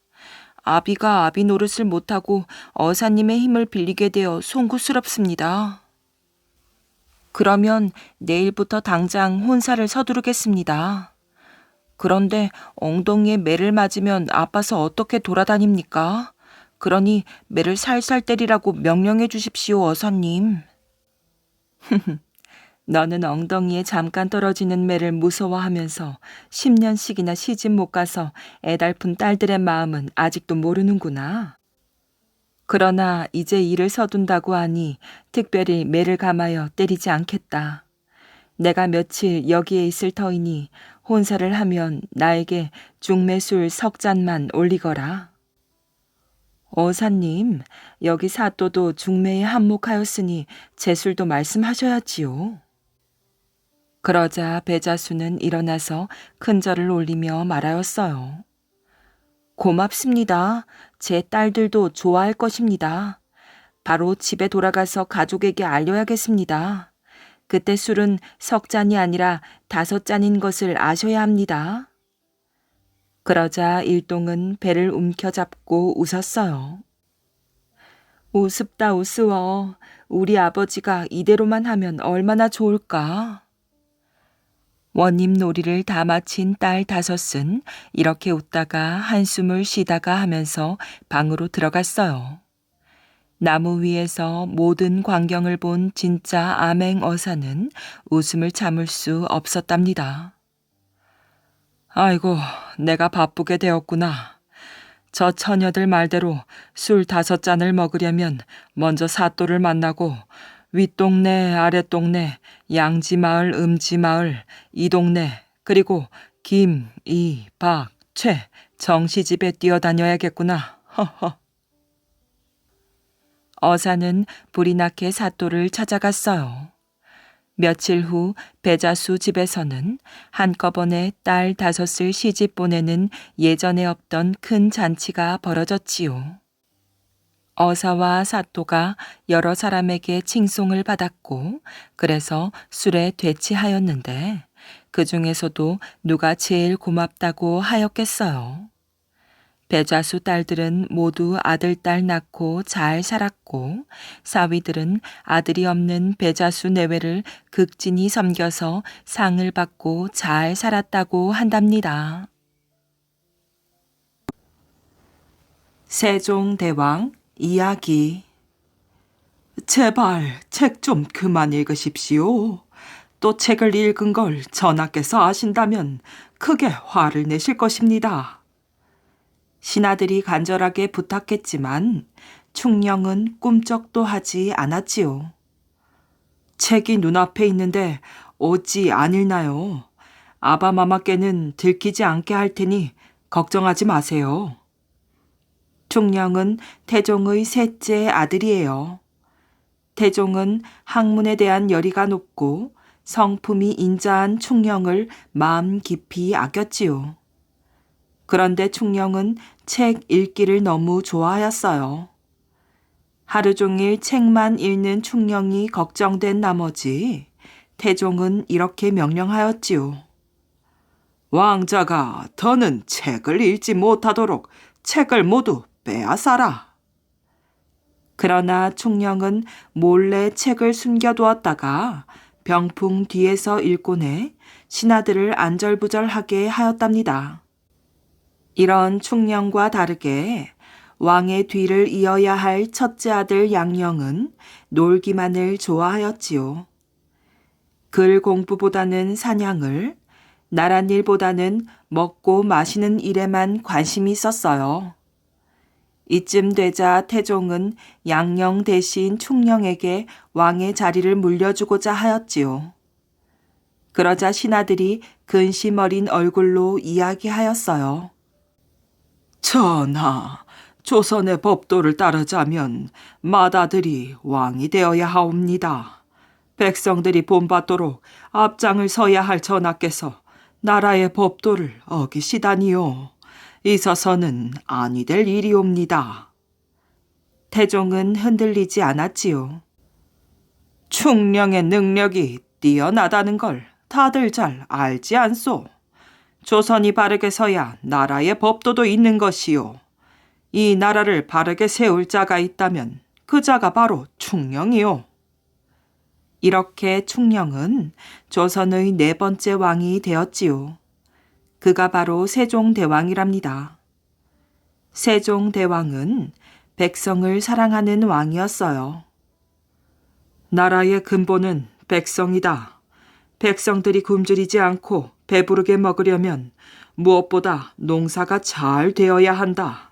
Speaker 1: 아비가 아비 노릇을 못하고 어사님의 힘을 빌리게 되어 송구스럽습니다. 그러면 내일부터 당장 혼사를 서두르겠습니다. 그런데 엉덩이에 매를 맞으면 아파서 어떻게 돌아다닙니까? 그러니 매를 살살 때리라고 명령해 주십시오, 어사님. 너는 엉덩이에 잠깐 떨어지는 매를 무서워하면서 10년씩이나 시집 못 가서 애달픈 딸들의 마음은 아직도 모르는구나. 그러나 이제 일을 서둔다고 하니 특별히 매를 감하여 때리지 않겠다. 내가 며칠 여기에 있을 터이니 혼사를 하면 나에게 중매술 석 잔만 올리거라. 어사님, 여기 사또도 중매에 한몫하였으니 제술도 말씀하셔야지요. 그러자 배자수는 일어나서 큰 절을 올리며 말하였어요. 고맙습니다. 제 딸들도 좋아할 것입니다. 바로 집에 돌아가서 가족에게 알려야겠습니다. 그때 술은 석 잔이 아니라 5잔인 것을 아셔야 합니다. 그러자 일동은 배를 움켜잡고 웃었어요. 우습다 우스워. 우리 아버지가 이대로만 하면 얼마나 좋을까. 원님 놀이를 다 마친 딸 5은 이렇게 웃다가 한숨을 쉬다가 하면서 방으로 들어갔어요. 나무 위에서 모든 광경을 본 진짜 암행어사는 웃음을 참을 수 없었답니다. 아이고, 내가 바쁘게 되었구나. 저 처녀들 말대로 술 5잔을 먹으려면 먼저 사또를 만나고 윗동네, 아랫동네, 양지마을, 음지마을, 이 동네, 그리고 김, 이, 박, 최, 정시집에 뛰어다녀야겠구나. 허허. 어사는 불이 나게 사또를 찾아갔어요. 며칠 후 배자수 집에서는 한꺼번에 딸 5을 시집 보내는 예전에 없던 큰 잔치가 벌어졌지요. 어사와 사또가 여러 사람에게 칭송을 받았고 그래서 술에 되치하였는데 그 중에서도 누가 제일 고맙다고 하였겠어요. 배자수 딸들은 모두 아들, 딸 낳고 잘 살았고 사위들은 아들이 없는 배자수 내외를 극진히 섬겨서 상을 받고 잘 살았다고 한답니다. 세종대왕 이야기. 제발 책 좀 그만 읽으십시오. 또 책을 읽은 걸 전하께서 아신다면 크게 화를 내실 것입니다. 신하들이 간절하게 부탁했지만 충령은 꿈쩍도 하지 않았지요. 책이 눈앞에 있는데 어찌 안 읽나요? 아바마마께는 들키지 않게 할 테니 걱정하지 마세요. 충령은 태종의 셋째 아들이에요. 태종은 학문에 대한 열의가 높고 성품이 인자한 충령을 마음 깊이 아꼈지요. 그런데 충령은 책 읽기를 너무 좋아하였어요. 하루 종일 책만 읽는 충령이 걱정된 나머지 태종은 이렇게 명령하였지요. 왕자가 더는 책을 읽지 못하도록 책을 모두 빼앗아라. 그러나 충령은 몰래 책을 숨겨두었다가 병풍 뒤에서 읽곤 해 신하들을 안절부절하게 하였답니다. 이런 충령과 다르게 왕의 뒤를 이어야 할 첫째 아들 양령은 놀기만을 좋아하였지요. 글 공부보다는 사냥을, 나란 일보다는 먹고 마시는 일에만 관심이 있었어요. 이쯤 되자 태종은 양령 대신 충령에게 왕의 자리를 물려주고자 하였지요. 그러자 신하들이 근심 어린 얼굴로 이야기하였어요. 전하, 조선의 법도를 따르자면 맏아들이 왕이 되어야 하옵니다. 백성들이 본받도록 앞장을 서야 할 전하께서 나라의 법도를 어기시다니요. 있어서는 아니 될 일이옵니다. 태종은 흔들리지 않았지요. 충령의 능력이 뛰어나다는 걸 다들 잘 알지 않소. 조선이 바르게 서야 나라의 법도도 있는 것이요. 이 나라를 바르게 세울 자가 있다면 그 자가 바로 충령이요. 이렇게 충령은 조선의 네 번째 왕이 되었지요. 그가 바로 세종대왕이랍니다. 세종대왕은 백성을 사랑하는 왕이었어요. 나라의 근본은 백성이다. 백성들이 굶주리지 않고 배부르게 먹으려면 무엇보다 농사가 잘 되어야 한다.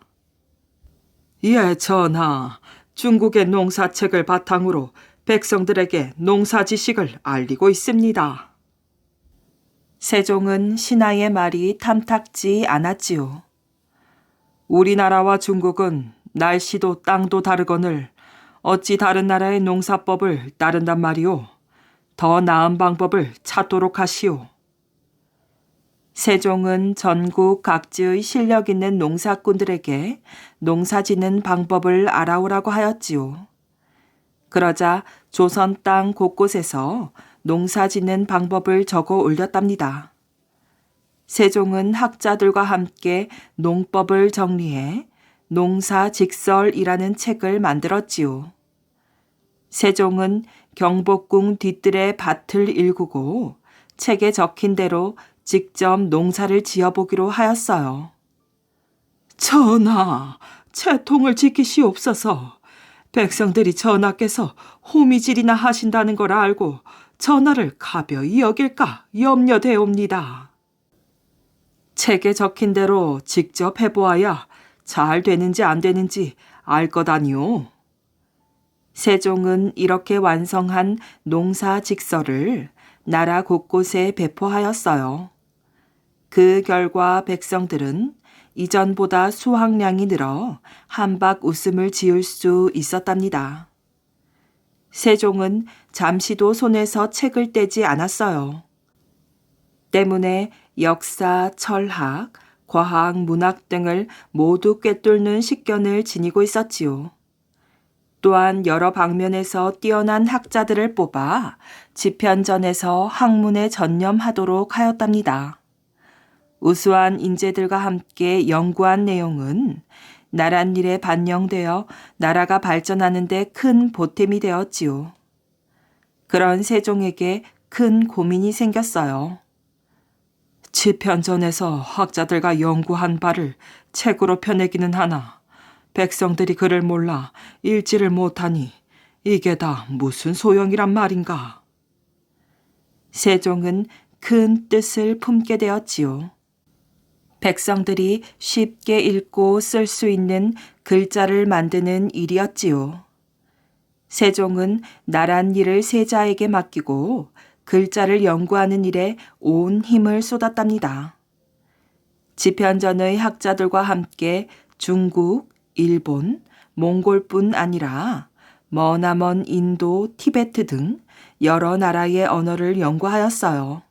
Speaker 1: 예, 전하. 중국의 농사책을 바탕으로 백성들에게 농사 지식을 알리고 있습니다. 세종은 신하의 말이 탐탁지 않았지요. 우리나라와 중국은 날씨도 땅도 다르거늘 어찌 다른 나라의 농사법을 따른단 말이오. 더 나은 방법을 찾도록 하시오. 세종은 전국 각지의 실력 있는 농사꾼들에게 농사 짓는 방법을 알아오라고 하였지요. 그러자 조선 땅 곳곳에서 농사 짓는 방법을 적어 올렸답니다. 세종은 학자들과 함께 농법을 정리해 농사직설이라는 책을 만들었지요. 세종은 경복궁 뒤뜰의 밭을 일구고 책에 적힌 대로 직접 농사를 지어보기로 하였어요. 전하, 채통을 지키시옵소서. 백성들이 전하께서 호미질이나 하신다는 걸 알고 전하를 가벼이 여길까 염려되옵니다. 책에 적힌 대로 직접 해보아야 잘 되는지 안 되는지 알 것 아니오. 세종은 이렇게 완성한 농사직설을 나라 곳곳에 배포하였어요. 그 결과 백성들은 이전보다 수확량이 늘어 한박 웃음을 지을 수 있었답니다. 세종은 잠시도 손에서 책을 떼지 않았어요. 때문에 역사, 철학, 과학, 문학 등을 모두 꿰뚫는 식견을 지니고 있었지요. 또한 여러 방면에서 뛰어난 학자들을 뽑아 집현전에서 학문에 전념하도록 하였답니다. 우수한 인재들과 함께 연구한 내용은 나랏일에 반영되어 나라가 발전하는 데 큰 보탬이 되었지요. 그런 세종에게 큰 고민이 생겼어요. 집현전에서 학자들과 연구한 바를 책으로 펴내기는 하나 백성들이 그를 몰라 읽지를 못하니 이게 다 무슨 소용이란 말인가. 세종은 큰 뜻을 품게 되었지요. 백성들이 쉽게 읽고 쓸 수 있는 글자를 만드는 일이었지요. 세종은 나란 일을 세자에게 맡기고 글자를 연구하는 일에 온 힘을 쏟았답니다. 지편전의 학자들과 함께 중국, 일본, 몽골뿐 아니라 머나먼 인도, 티베트 등 여러 나라의 언어를 연구하였어요.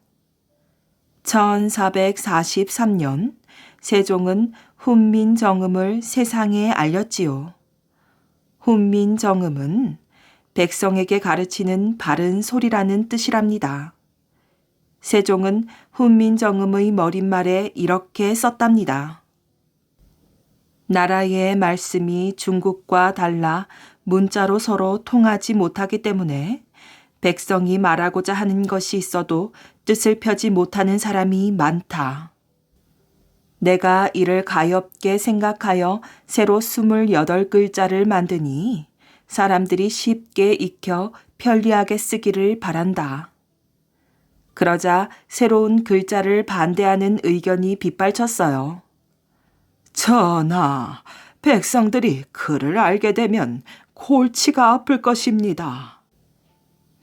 Speaker 1: 1443년 세종은 훈민정음을 세상에 알렸지요. 훈민정음은 백성에게 가르치는 바른 소리라는 뜻이랍니다. 세종은 훈민정음의 머릿말에 이렇게 썼답니다. 나라의 말씀이 중국과 달라 문자로 서로 통하지 못하기 때문에 백성이 말하고자 하는 것이 있어도 뜻을 펴지 못하는 사람이 많다. 내가 이를 가엾게 생각하여 새로 28글자를 만드니 사람들이 쉽게 익혀 편리하게 쓰기를 바란다. 그러자 새로운 글자를 반대하는 의견이 빗발쳤어요. 전하, 백성들이 글을 알게 되면 골치가 아플 것입니다.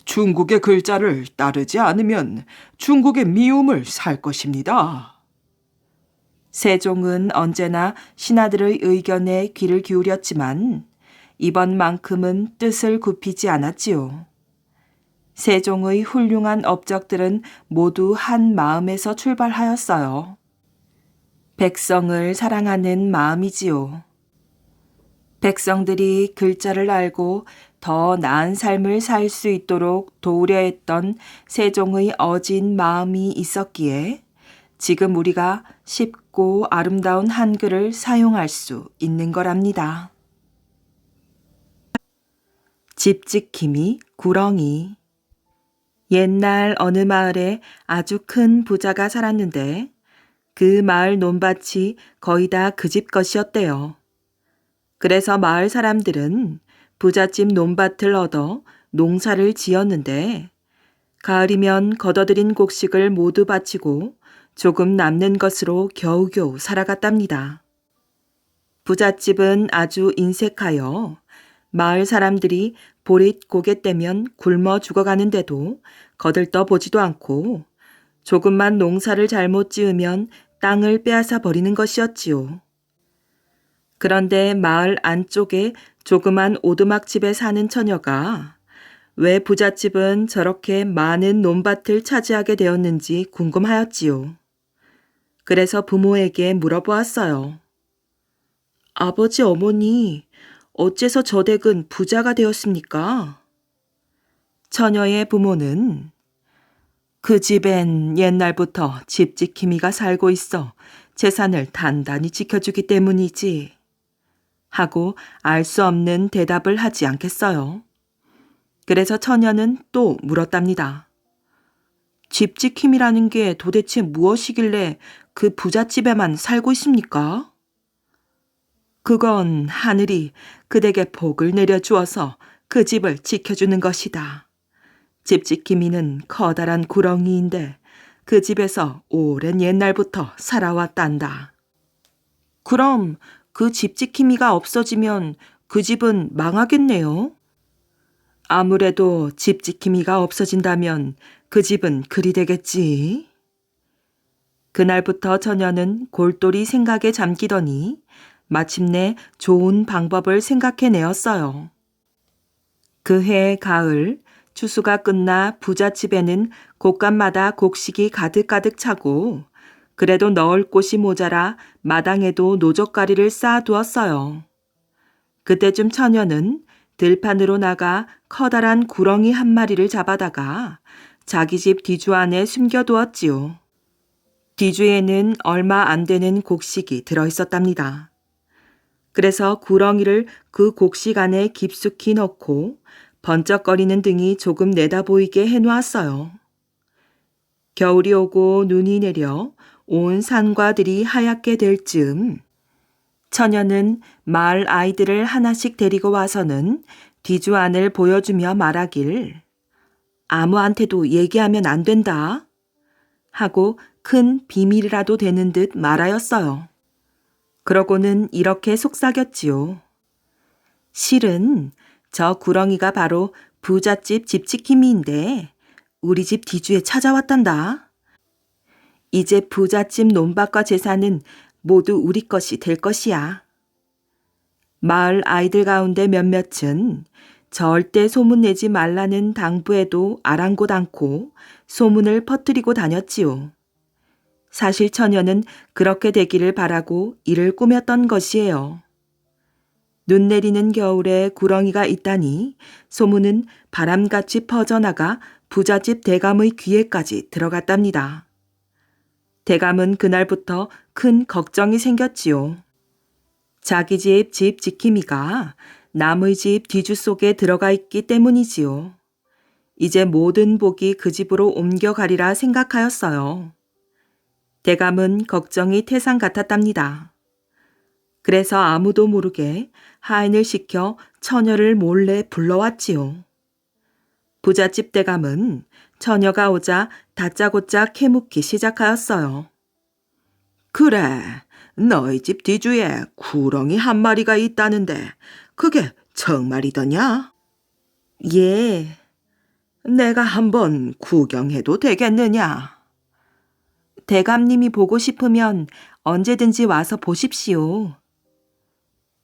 Speaker 1: 중국의 글자를 따르지 않으면 중국의 미움을 살 것입니다. 세종은 언제나 신하들의 의견에 귀를 기울였지만 이번만큼은 뜻을 굽히지 않았지요. 세종의 훌륭한 업적들은 모두 한 마음에서 출발하였어요. 백성을 사랑하는 마음이지요. 백성들이 글자를 알고 더 나은 삶을 살 수 있도록 도우려 했던 세종의 어진 마음이 있었기에 지금 우리가 쉽고 아름다운 한글을 사용할 수 있는 거랍니다. 집지킴이 구렁이. 옛날 어느 마을에 아주 큰 부자가 살았는데 그 마을 논밭이 거의 다 그 집 것이었대요. 그래서 마을 사람들은 부잣집 논밭을 얻어 농사를 지었는데 가을이면 걷어들인 곡식을 모두 바치고 조금 남는 것으로 겨우겨우 살아갔답니다. 부잣집은 아주 인색하여 마을 사람들이 보릿 고개 때면 굶어 죽어가는데도 거들떠 보지도 않고 조금만 농사를 잘못 지으면 땅을 빼앗아 버리는 것이었지요. 그런데 마을 안쪽에 조그만 오두막집에 사는 처녀가 왜 부잣집은 저렇게 많은 논밭을 차지하게 되었는지 궁금하였지요. 그래서 부모에게 물어보았어요. 아버지, 어머니, 어째서 저 댁은 부자가 되었습니까? 처녀의 부모는 그 집엔 옛날부터 집지킴이가 살고 있어 재산을 단단히 지켜주기 때문이지 하고 알 수 없는 대답을 하지 않겠어요. 그래서 처녀는 또 물었답니다. 집지킴이라는 게 도대체 무엇이길래 그 부잣집에만 살고 있습니까? 그건 하늘이 그대에게 복을 내려주어서 그 집을 지켜주는 것이다. 집지킴이는 커다란 구렁이인데 그 집에서 오랜 옛날부터 살아왔단다. 그럼 그 집지킴이가 없어지면 그 집은 망하겠네요. 아무래도 집지킴이가 없어진다면 그 집은 그리 되겠지. 그날부터 처녀는 골똘히 생각에 잠기더니 마침내 좋은 방법을 생각해내었어요. 그해 가을 추수가 끝나 부잣집에는 곳간마다 곡식이 가득가득 차고 그래도 넣을 곳이 모자라 마당에도 노젓가리를 쌓아두었어요. 그때쯤 처녀는 들판으로 나가 커다란 구렁이 한 마리를 잡아다가 자기 집 뒤주 안에 숨겨두었지요. 뒤주에는 얼마 안 되는 곡식이 들어있었답니다. 그래서 구렁이를 그 곡식 안에 깊숙이 넣고 번쩍거리는 등이 조금 내다보이게 해놓았어요. 겨울이 오고 눈이 내려 온 산과 들이 하얗게 될 즈음 처녀는 마을 아이들을 하나씩 데리고 와서는 뒤주 안을 보여주며 말하길 아무한테도 얘기하면 안 된다. 하고 큰 비밀이라도 되는 듯 말하였어요. 그러고는 이렇게 속삭였지요. 실은 저 구렁이가 바로 부잣집 집지킴이인데 우리 집 뒤주에 찾아왔단다. 이제 부잣집 논밭과 재산은 모두 우리 것이 될 것이야. 마을 아이들 가운데 몇몇은 절대 소문내지 말라는 당부에도 아랑곳 않고 소문을 퍼뜨리고 다녔지요. 사실 처녀는 그렇게 되기를 바라고 이를 꾸몄던 것이에요. 눈 내리는 겨울에 구렁이가 있다니 소문은 바람같이 퍼져나가 부잣집 대감의 귀에까지 들어갔답니다. 대감은 그날부터 큰 걱정이 생겼지요. 자기 집 지킴이가 남의 집 뒤주 속에 들어가 있기 때문이지요. 이제 모든 복이 그 집으로 옮겨가리라 생각하였어요. 대감은 걱정이 태산 같았답니다. 그래서 아무도 모르게 하인을 시켜 처녀를 몰래 불러왔지요. 부잣집 대감은 처녀가 오자 다짜고짜 캐묻기 시작하였어요. 그래, 너희 집 뒤주에 구렁이 한 마리가 있다는데 그게 정말이더냐? 예, 내가 한번 구경해도 되겠느냐? 대감님이 보고 싶으면 언제든지 와서 보십시오.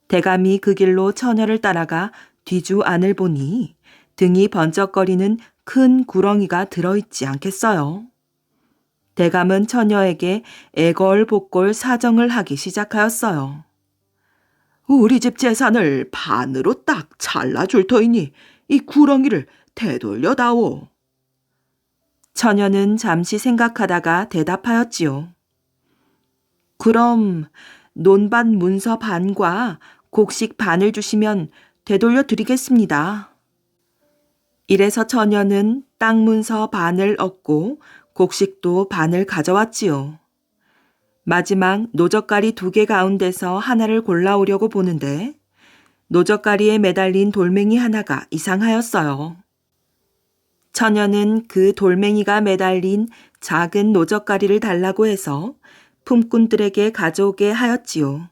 Speaker 1: 대감이 그 길로 처녀를 따라가 뒤주 안을 보니 등이 번쩍거리는 큰 구렁이가 들어있지 않겠어요. 대감은 처녀에게 애걸복걸 사정을 하기 시작하였어요. 우리 집 재산을 반으로 딱 잘라줄 터이니 이 구렁이를 되돌려다오. 처녀는 잠시 생각하다가 대답하였지요. 그럼 논밭 문서 반과 곡식 반을 주시면 되돌려 드리겠습니다. 이래서 처녀는 땅 문서 반을 얻고 곡식도 반을 가져왔지요. 마지막 노젓가리 2개 가운데서 하나를 골라오려고 보는데 노젓가리에 매달린 돌멩이 하나가 이상하였어요. 처녀는 그 돌멩이가 매달린 작은 노젓가리를 달라고 해서 품꾼들에게 가져오게 하였지요.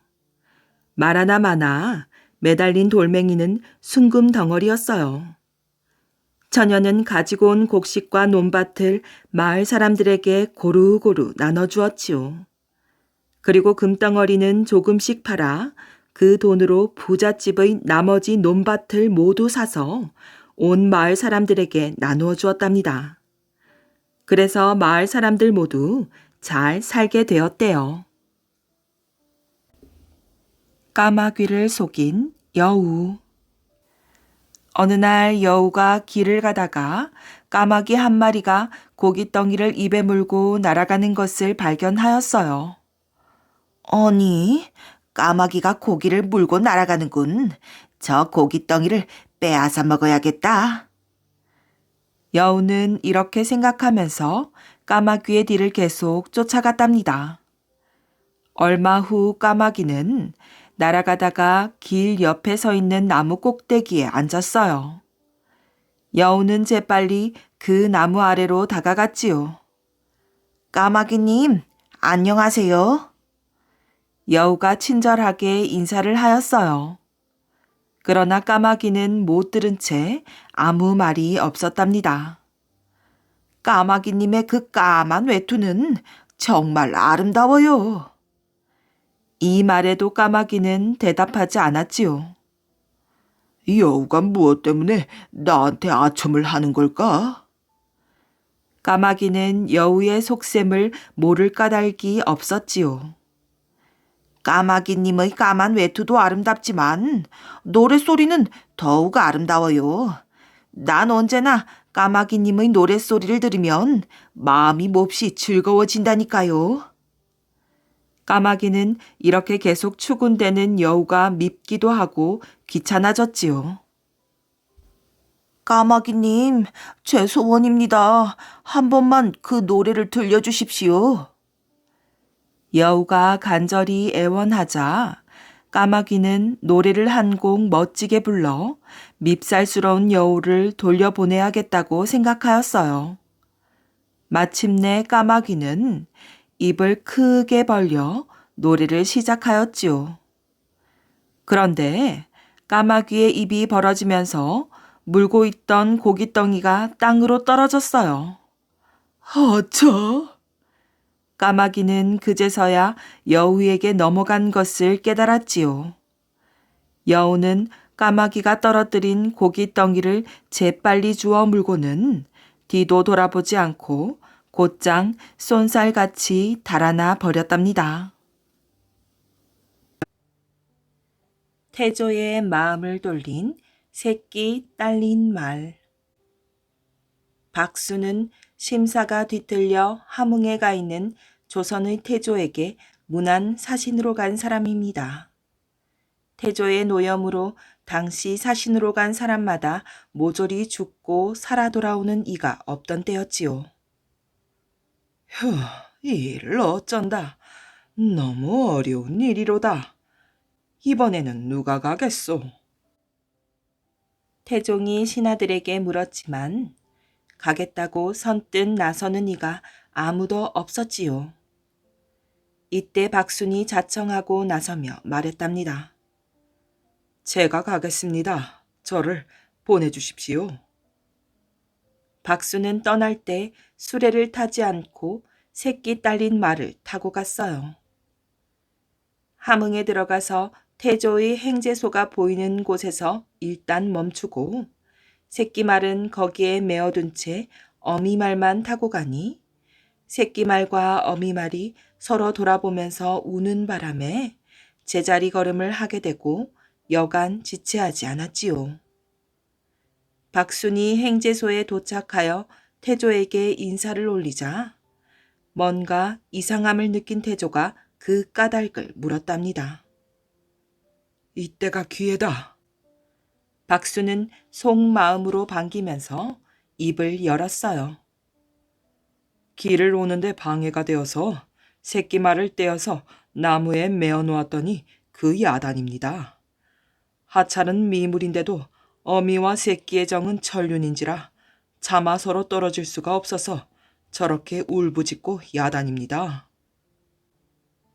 Speaker 1: 말하나 마나 매달린 돌멩이는 순금 덩어리였어요. 처녀는 가지고 온 곡식과 논밭을 마을 사람들에게 고루고루 나눠주었지요. 그리고 금덩어리는 조금씩 팔아 그 돈으로 부잣집의 나머지 논밭을 모두 사서 온 마을 사람들에게 나누어 주었답니다. 그래서 마을 사람들 모두 잘 살게 되었대요. 까마귀를 속인 여우. 어느 날 여우가 길을 가다가 까마귀 한 마리가 고깃덩이를 입에 물고 날아가는 것을 발견하였어요. 아니, 까마귀가 고기를 물고 날아가는군. 저 고깃덩이를 빼앗아 먹어야겠다. 여우는 이렇게 생각하면서 까마귀의 뒤를 계속 쫓아갔답니다. 얼마 후 까마귀는 날아가다가 길 옆에 서 있는 나무 꼭대기에 앉았어요. 여우는 재빨리 그 나무 아래로 다가갔지요. 까마귀님, 안녕하세요. 여우가 친절하게 인사를 하였어요. 그러나 까마귀는 못 들은 채 아무 말이 없었답니다. 까마귀님의 그 까만 외투는 정말 아름다워요. 이 말에도 까마귀는 대답하지 않았지요. 여우가 무엇 때문에 나한테 아첨을 하는 걸까? 까마귀는 여우의 속셈을 모를 까닭이 없었지요. 까마귀님의 까만 외투도 아름답지만 노랫소리는 더욱 아름다워요. 난 언제나 까마귀님의 노랫소리를 들으면 마음이 몹시 즐거워진다니까요. 까마귀는 이렇게 계속 추군대는 여우가 밉기도 하고 귀찮아졌지요. 까마귀님, 제 소원입니다. 한 번만 그 노래를 들려주십시오. 여우가 간절히 애원하자 까마귀는 노래를 한 곡 멋지게 불러 밉살스러운 여우를 돌려보내야겠다고 생각하였어요. 마침내 까마귀는 입을 크게 벌려 노래를 시작하였지요. 그런데 까마귀의 입이 벌어지면서 물고 있던 고깃덩이가 땅으로 떨어졌어요. 어쩌? 까마귀는 그제서야 여우에게 넘어간 것을 깨달았지요. 여우는 까마귀가 떨어뜨린 고깃덩이를 재빨리 주워 물고는 뒤도 돌아보지 않고 곧장 쏜살같이 달아나 버렸답니다. 태조의 마음을 돌린 새끼 딸린 말. 박수는 심사가 뒤틀려 함흥에 가 있는 조선의 태조에게 문안 사신으로 간 사람입니다. 태조의 노염으로 당시 사신으로 간 사람마다 모조리 죽고 살아 돌아오는 이가 없던 때였지요. 휴, 이 일을 어쩐다. 너무 어려운 일이로다. 이번에는 누가 가겠소? 태종이 신하들에게 물었지만 가겠다고 선뜻 나서는 이가 아무도 없었지요. 이때 박순이 자청하고 나서며 말했답니다. 제가 가겠습니다. 저를 보내주십시오. 박수는 떠날 때 수레를 타지 않고 새끼 딸린 말을 타고 갔어요. 함흥에 들어가서 태조의 행제소가 보이는 곳에서 일단 멈추고 새끼 말은 거기에 메어둔 채 어미 말만 타고 가니 새끼 말과 어미 말이 서로 돌아보면서 우는 바람에 제자리 걸음을 하게 되고 여간 지체하지 않았지요. 박순이 행제소에 도착하여 태조에게 인사를 올리자 뭔가 이상함을 느낀 태조가 그 까닭을 물었답니다. 이때가 기회다. 박수는 속마음으로 반기면서 입을 열었어요. 길을 오는데 방해가 되어서 새끼 말을 떼어서 나무에 메어 놓았더니 그 야단입니다. 하찮은 미물인데도 어미와 새끼의 정은 천륜인지라 차마 서로 떨어질 수가 없어서 저렇게 울부짖고 야단입니다.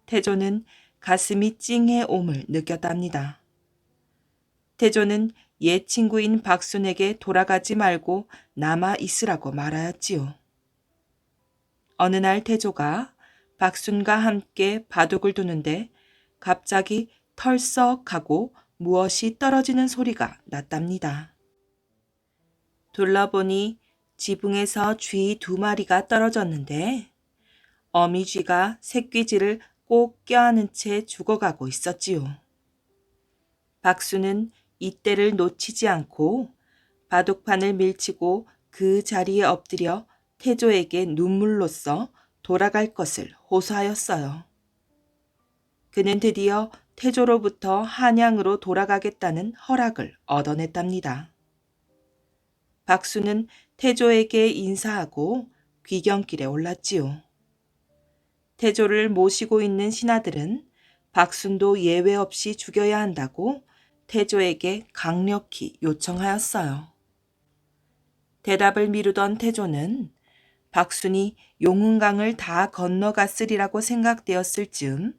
Speaker 1: 태조는 가슴이 찡해 옴을 느꼈답니다. 태조는 옛 친구인 박순에게 돌아가지 말고 남아 있으라고 말하였지요. 어느 날 태조가 박순과 함께 바둑을 두는데 갑자기 털썩하고 무엇이 떨어지는 소리가 났답니다. 둘러보니 지붕에서 쥐 2마리가 떨어졌는데 어미 쥐가 새끼 쥐를 꼭 껴안은 채 죽어가고 있었지요. 박수는 이때를 놓치지 않고 바둑판을 밀치고 그 자리에 엎드려 태조에게 눈물로써 돌아갈 것을 호소하였어요. 그는 드디어 태조로부터 한양으로 돌아가겠다는 허락을 얻어냈답니다. 박수는 태조에게 인사하고 귀경길에 올랐지요. 태조를 모시고 있는 신하들은 박순도 예외 없이 죽여야 한다고 태조에게 강력히 요청하였어요. 대답을 미루던 태조는 박순이 용흥강을 다 건너갔으리라고 생각되었을 즈음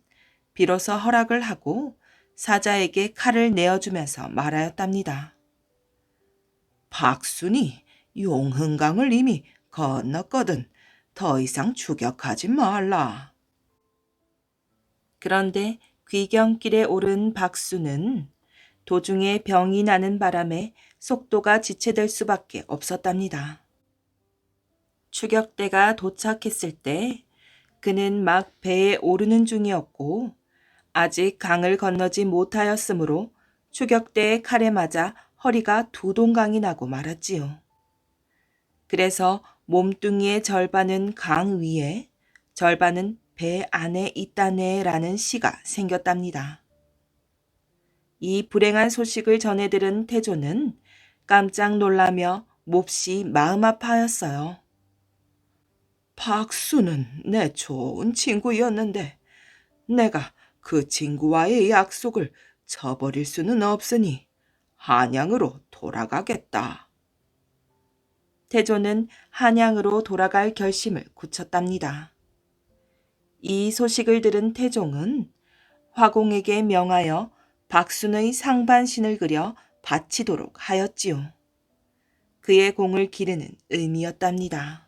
Speaker 1: 비로소 허락을 하고 사자에게 칼을 내어주면서 말하였답니다. 박순이 용흥강을 이미 건넜거든 더 이상 추격하지 말라. 그런데 귀경길에 오른 박수는 도중에 병이 나는 바람에 속도가 지체될 수밖에 없었답니다. 추격대가 도착했을 때 그는 막 배에 오르는 중이었고 아직 강을 건너지 못하였으므로 추격대의 칼에 맞아 허리가 2동강이 나고 말았지요. 그래서 몸뚱이의 절반은 강 위에 절반은 배 안에 있다네라는 시가 생겼답니다. 이 불행한 소식을 전해 들은 태조는 깜짝 놀라며 몹시 마음 아파하였어요. 박수는 내 좋은 친구였는데 내가 그 친구와의 약속을 저버릴 수는 없으니 한양으로 돌아가겠다. 태조는 한양으로 돌아갈 결심을 굳혔답니다. 이 소식을 들은 태종은 화공에게 명하여 박순의 상반신을 그려 바치도록 하였지요. 그의 공을 기르는 의미였답니다.